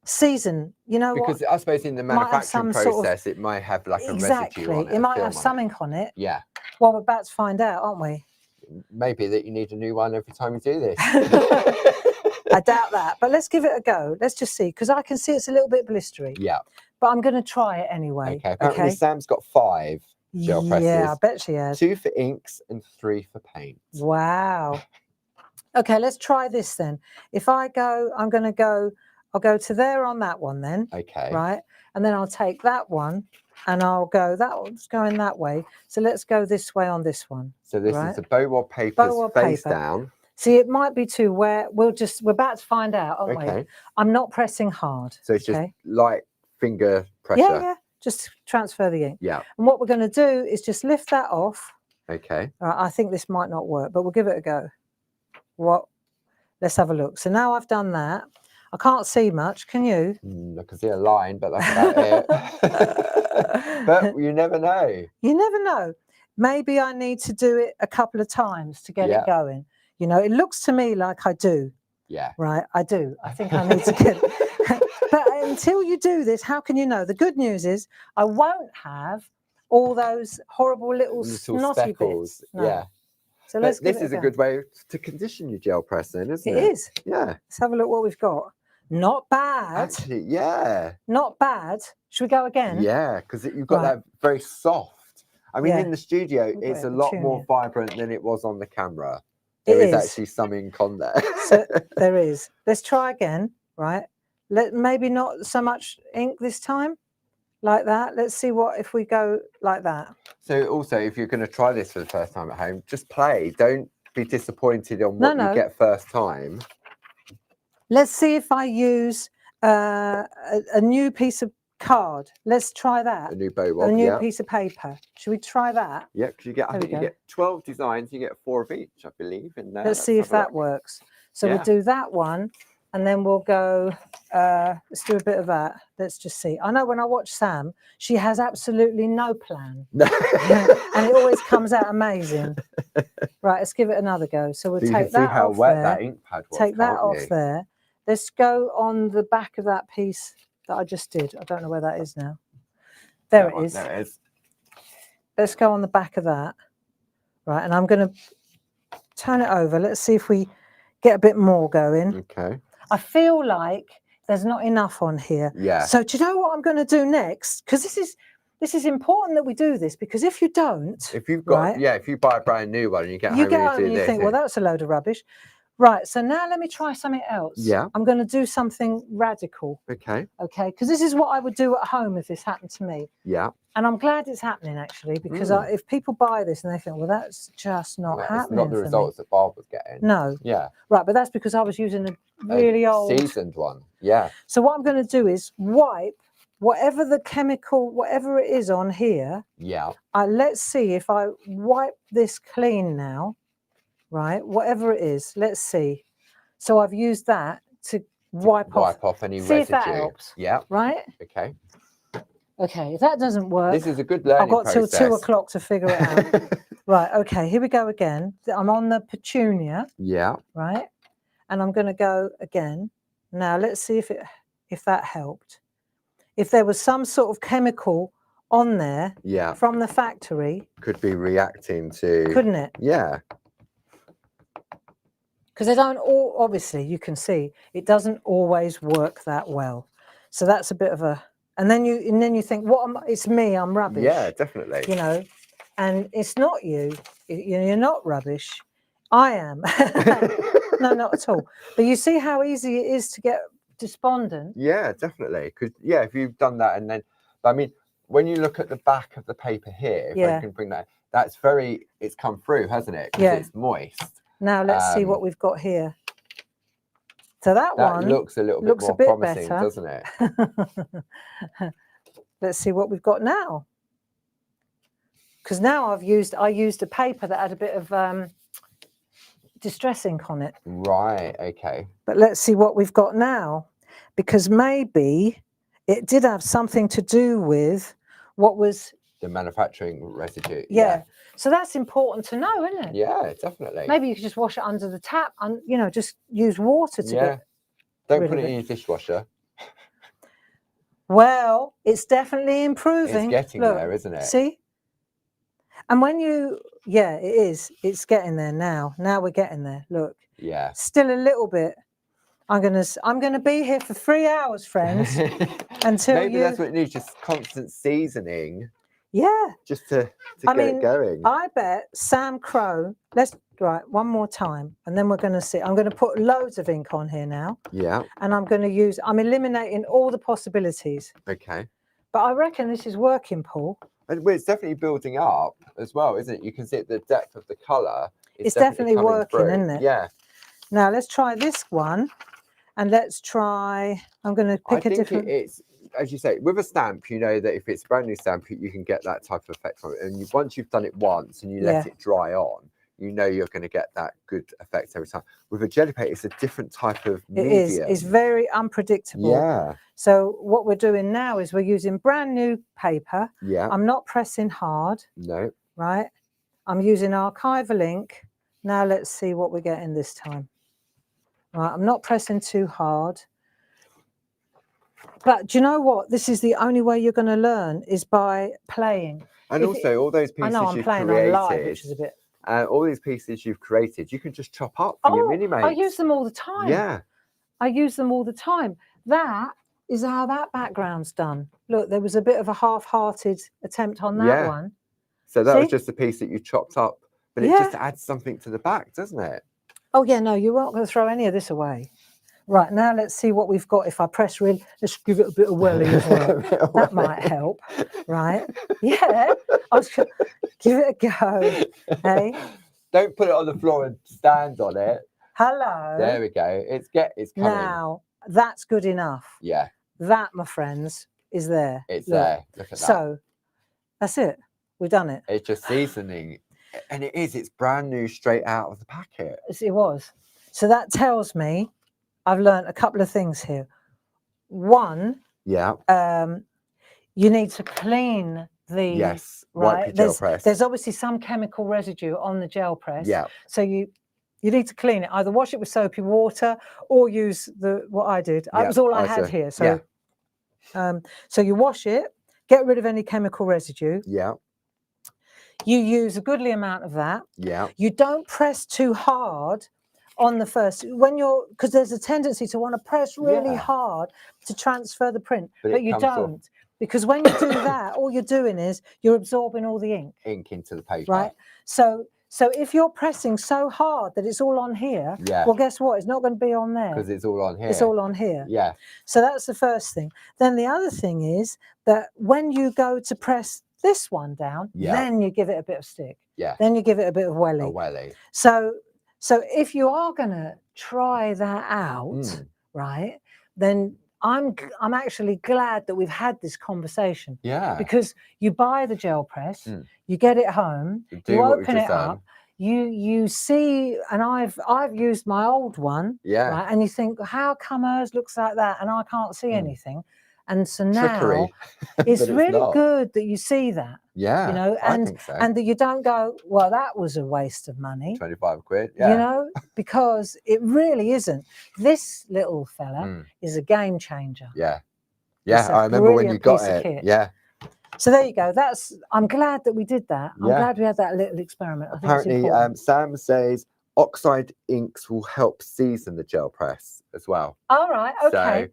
season, you know, because I suppose in the manufacturing process, it might have like a residue on it. It might have some ink on it. Yeah. Well, we're about to find out, aren't we? Maybe that you need a new one every time you do this. I doubt that, but let's give it a go. Let's just see, because I can see it's a little bit blistery. Yeah. But I'm going to try it anyway. Okay. Apparently Sam's got 5 gel presses. Yeah, I bet she has. 2 for inks and 3 for paints. Wow. Okay, let's try this then. If I go, I'll go to there on that one then. Okay. Right. And then I'll take that one and I'll go, that one's going that way. So let's go this way on this one. So this is the bow wob paper's face down. See, it might be too wet. We're about to find out, aren't we? I'm not pressing hard. So it's just light finger pressure. Yeah. Just transfer the ink. Yeah. And what we're going to do is just lift that off. Okay. All right, I think this might not work, but we'll give it a go. Let's have a look. So now I've done that. I can't see much. Can you? I can see a line, but that's about it. But you never know. You never know. Maybe I need to do it a couple of times to get it going. You know, it looks to me like I do. Yeah. Right, I do. I think I need to get it. But until you do this, how can you know? The good news is I won't have all those horrible little snotty speckles. Bits. No. Yeah. So let's this is a good way to condition your gel press then, isn't it? It is. Yeah. Let's have a look what we've got. Not bad. Actually, yeah. Not bad. Should we go again? Yeah, because you've got that very soft. I mean, in the studio, it's a lot more vibrant than it was on the camera. There is actually some ink on there. So there is. Let's try again, right? Maybe not so much ink this time, like that. Let's see if we go like that. So also, if you're going to try this for the first time at home, just play. Don't be disappointed on what you get first time. Let's see if I use a new piece of card. Let's try that. A new bow one. A new piece of paper. Should we try that? Yeah, because you get, I think you get 12 designs. You get 4 of each, I believe, in there. Let's see if that works. So we'll do that one, and then we'll go. Let's do a bit of that. Let's just see. I know when I watch Sam, she has absolutely no plan, and it always comes out amazing. Right, let's give it another go. So we'll take that off there. That ink pad was, take that off there. Let's go on the back of that piece that I just did. I don't know where that is now. There it is. There it is. Let's go on the back of that. Right, and I'm going to turn it over. Let's see if we get a bit more going. Okay. I feel like there's not enough on here. Yeah. So do you know what I'm going to do next? Because this is important that we do this, because if you don't, if you've got if you buy a brand new one and you get home and you think, well, that's a load of rubbish. Right, so now let me try something else. Yeah. I'm going to do something radical. Okay. Okay, because this is what I would do at home if this happened to me. Yeah. And I'm glad it's happening, actually, because if people buy this and they think, well, that's just not happening. It's not the results that Barb was getting. No. Yeah. Right, but that's because I was using a really old... seasoned one, yeah. So what I'm going to do is wipe whatever the chemical, whatever it is on here. Yeah. Let's see if I wipe this clean now. Right, whatever it is, let's see. So I've used that to wipe off any residue. See if that helps. Yeah. Right? Okay. Okay, if that doesn't work... This is a good learning process. I've got till 2 o'clock to figure it out. Right, okay, here we go again. I'm on the petunia. Yeah. Right? And I'm going to go again. Now, let's see if that helped. If there was some sort of chemical on there from the factory... Could be reacting to... Couldn't it? Yeah. Because they don't all, obviously, you can see it doesn't always work that well. So that's a bit of a, and then you think, it's me, I'm rubbish. Yeah, definitely. You know, and it's not you. You're not rubbish. I am. No, not at all. But you see how easy it is to get despondent. Yeah, definitely. Because if you've done that, and then, I mean, when you look at the back of the paper here, if I can bring that, it's come through, hasn't it? Because it's moist. Now let's see what we've got here. So that one looks a little bit more promising, doesn't it? Let's see what we've got now. Because now I used a paper that had a bit of distress ink on it. Right, okay. But let's see what we've got now. Because maybe it did have something to do with what was... The manufacturing residue. Yeah. So that's important to know, isn't it? Yeah, definitely. Maybe you could just wash it under the tap and, just use water to get Don't put it in your dishwasher. Well, it's definitely improving. It's getting there, isn't it? See? And when it is. It's getting there now. Now we're getting there. Look. Yeah. Still a little bit. I'm gonna be here for 3 hours, friends. Until maybe that's what it needs, just constant seasoning. Yeah. Just to get it going. I bet Sam Crow, one more time, and then we're going to see. I'm going to put loads of ink on here now. Yeah. And I'm eliminating all the possibilities. Okay. But I reckon this is working, Paul. And it's definitely building up as well, isn't it? You can see the depth of the colour. It's definitely working, isn't it? Yeah. Now, let's try this one. And let's try, I'm going to pick a different... It's, as you say, with a stamp, you know that if it's a brand new stamp, you can get that type of effect from it. And once you've done it once and you let it dry on, you know you're going to get that good effect every time. With a jelly paint, it's a different type of medium. It is. It's very unpredictable. Yeah. So what we're doing now is we're using brand new paper. Yeah. I'm not pressing hard. No. Right. I'm using archival ink. Now let's see what we're getting this time. Right. I'm not pressing too hard. But do you know what? This is the only way you're going to learn is by playing. And also, all those pieces you've created, on live, which is a bit... all these pieces you've created, you can just chop up for your mini mates. I use them all the time. Yeah. I use them all the time. That is how that background's done. Look, there was a bit of a half-hearted attempt on that one. So that was just a piece that you chopped up, but it just adds something to the back, doesn't it? Oh yeah, no, you weren't going to throw any of this away. Right, now let's see what we've got. If I press really, let's give it a bit of welly as well. That might help, right? Yeah, I was gonna give it a go. Hey, don't put it on the floor and stand on it. Hello. There we go. It's coming. Now that's good enough. Yeah. That, my friends, is there. It's there. Look at that. So that's it. We've done it. It's just seasoning, and it's brand new, straight out of the packet. It was. So that tells me I've learned a couple of things here. One, you need to clean the wipe your gel press. There's obviously some chemical residue on the gel press. Yeah. So you need to clean it. Either wash it with soapy water or use what I did. That was all I had here. So so you wash it, get rid of any chemical residue. Yeah. You use a goodly amount of that. Yeah. You don't press too hard on the first, because there's a tendency to want to press really hard to transfer the print, but you don't. Because when you do that, all you're doing is you're absorbing all the ink into the paper. Right. So if you're pressing so hard that it's all on here, well, guess what? It's not going to be on there. Because it's all on here. It's all on here. Yeah. So that's the first thing. Then the other thing is that when you go to press this one down, then you give it a bit of stick. Yeah. Then you give it a bit of welly. A welly. So if you are going to try that out, right, then I'm actually glad that we've had this conversation. Yeah. Because you buy the gel press, you get it home, you open it up, you see, and I've used my old one, right, and you think, how come hers looks like that and I can't see anything? And so now it's really good that you see that. Yeah, you know, and I think so. and that you don't go, well, that was a waste of money. 25 quid. Yeah. You know, because it really isn't. This little fella is a game changer. Yeah. Yeah, I remember when you got it. Kit. Yeah. So there you go. I'm glad that we did that. I'm glad we had that little experiment. Apparently, Sam says oxide inks will help season the gel press as well. All right. Okay.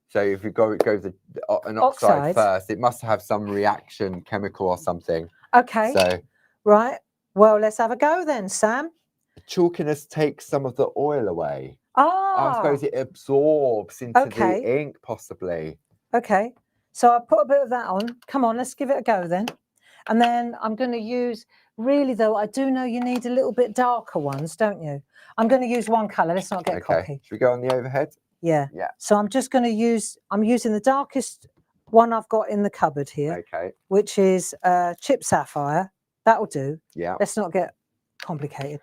So if you go an oxide first, it must have some reaction chemical or something. Okay. So right. Well, let's have a go then, Sam. The chalkiness takes some of the oil away. Ah. I suppose it absorbs into the ink, possibly. Okay. So I put a bit of that on. Come on, let's give it a go then. And then I'm going to use, really though, I do know you need a little bit darker ones, don't you? I'm going to use one colour. Let's not get cocky. Should we go on the overhead? Yeah. Yeah. So I'm just going to I'm using the darkest one I've got in the cupboard here. Okay. Which is Chip Sapphire. That'll do. Yeah. Let's not get complicated.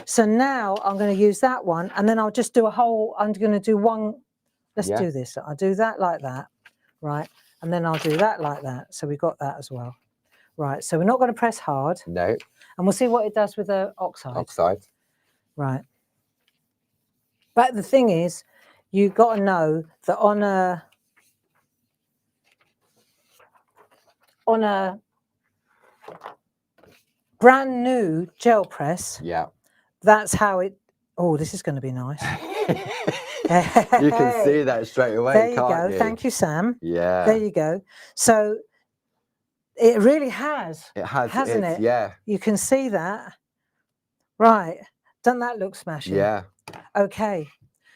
So now I'm going to use that one, and then I'll just do I'm going to do one. Let's do this. I'll do that like that. Right. And then I'll do that like that. So we've got that as well. Right. So we're not going to press hard. No. And we'll see what it does with the oxide. Oxide. Right. But the thing is, you've got to know that on a brand new gel press, that's how it. Oh, this is going to be nice. You can see that straight away. There you can't go. You? Thank you, Sam. Yeah. There you go. So it really has. It has, hasn't it? Yeah. You can see that. Right. Doesn't that look smashing? Yeah. Okay.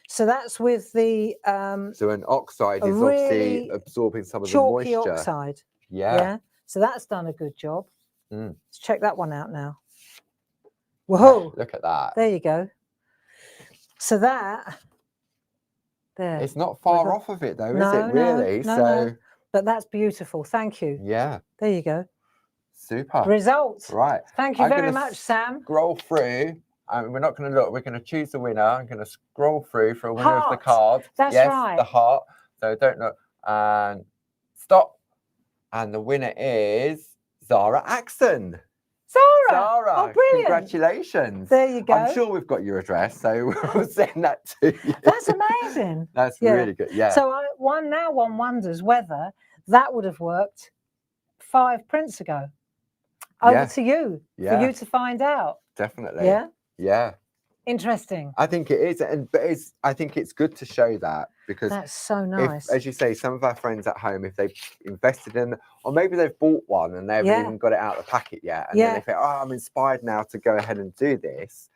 So that's with the so an oxide is obviously absorbing some of the moisture. Chalky oxide. Yeah. Yeah. So that's done a good job. Let's check that one out now. Whoa. Look at that. There you go. So that there. It's not far off of it though, is it really? No. But that's beautiful. Thank you. Yeah. There you go. Super. Results. Right. Thank you very much, Sam. Scroll through. We're not going to look. We're going to choose the winner. I'm going to scroll through for a winner of the card. That's right. The heart. So don't look. And stop. And the winner is Zara Axon. Zara. Oh, brilliant. Congratulations. There you go. I'm sure we've got your address, so we'll send that to you. That's amazing. That's really good. Yeah. So one wonders whether that would have worked 5 prints ago. Over to you for you to find out. Definitely. Yeah. Yeah. Interesting. I think it is, but I think it's good to show that, because that's so nice. As you say, some of our friends at home, if they've invested in, or maybe they've bought one and they haven't even got it out of the packet yet, and then they think, oh, I'm inspired now to go ahead and do this,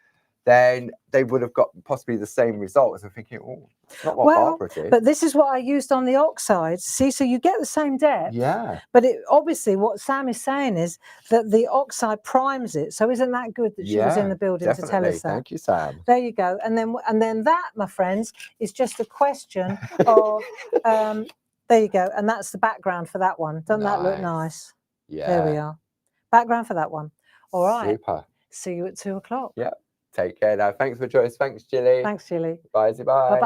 then they would have got possibly the same results of thinking, oh, it's not what Barbara did. But this is what I used on the oxides. See, so you get the same depth. Yeah. But obviously what Sam is saying is that the oxide primes it. So isn't that good that she was in the building to tell us that? Thank you, Sam. There you go. And then that, my friends, is just a question of there you go. And that's the background for that one. Doesn't that look nice? Yeah. There we are. Background for that one. All right. Super. See you at 2 o'clock. Yeah. Take care now. Thanks for joining us. Thanks, Jilly. Thanks, Jilly. Bye. Bye-bye.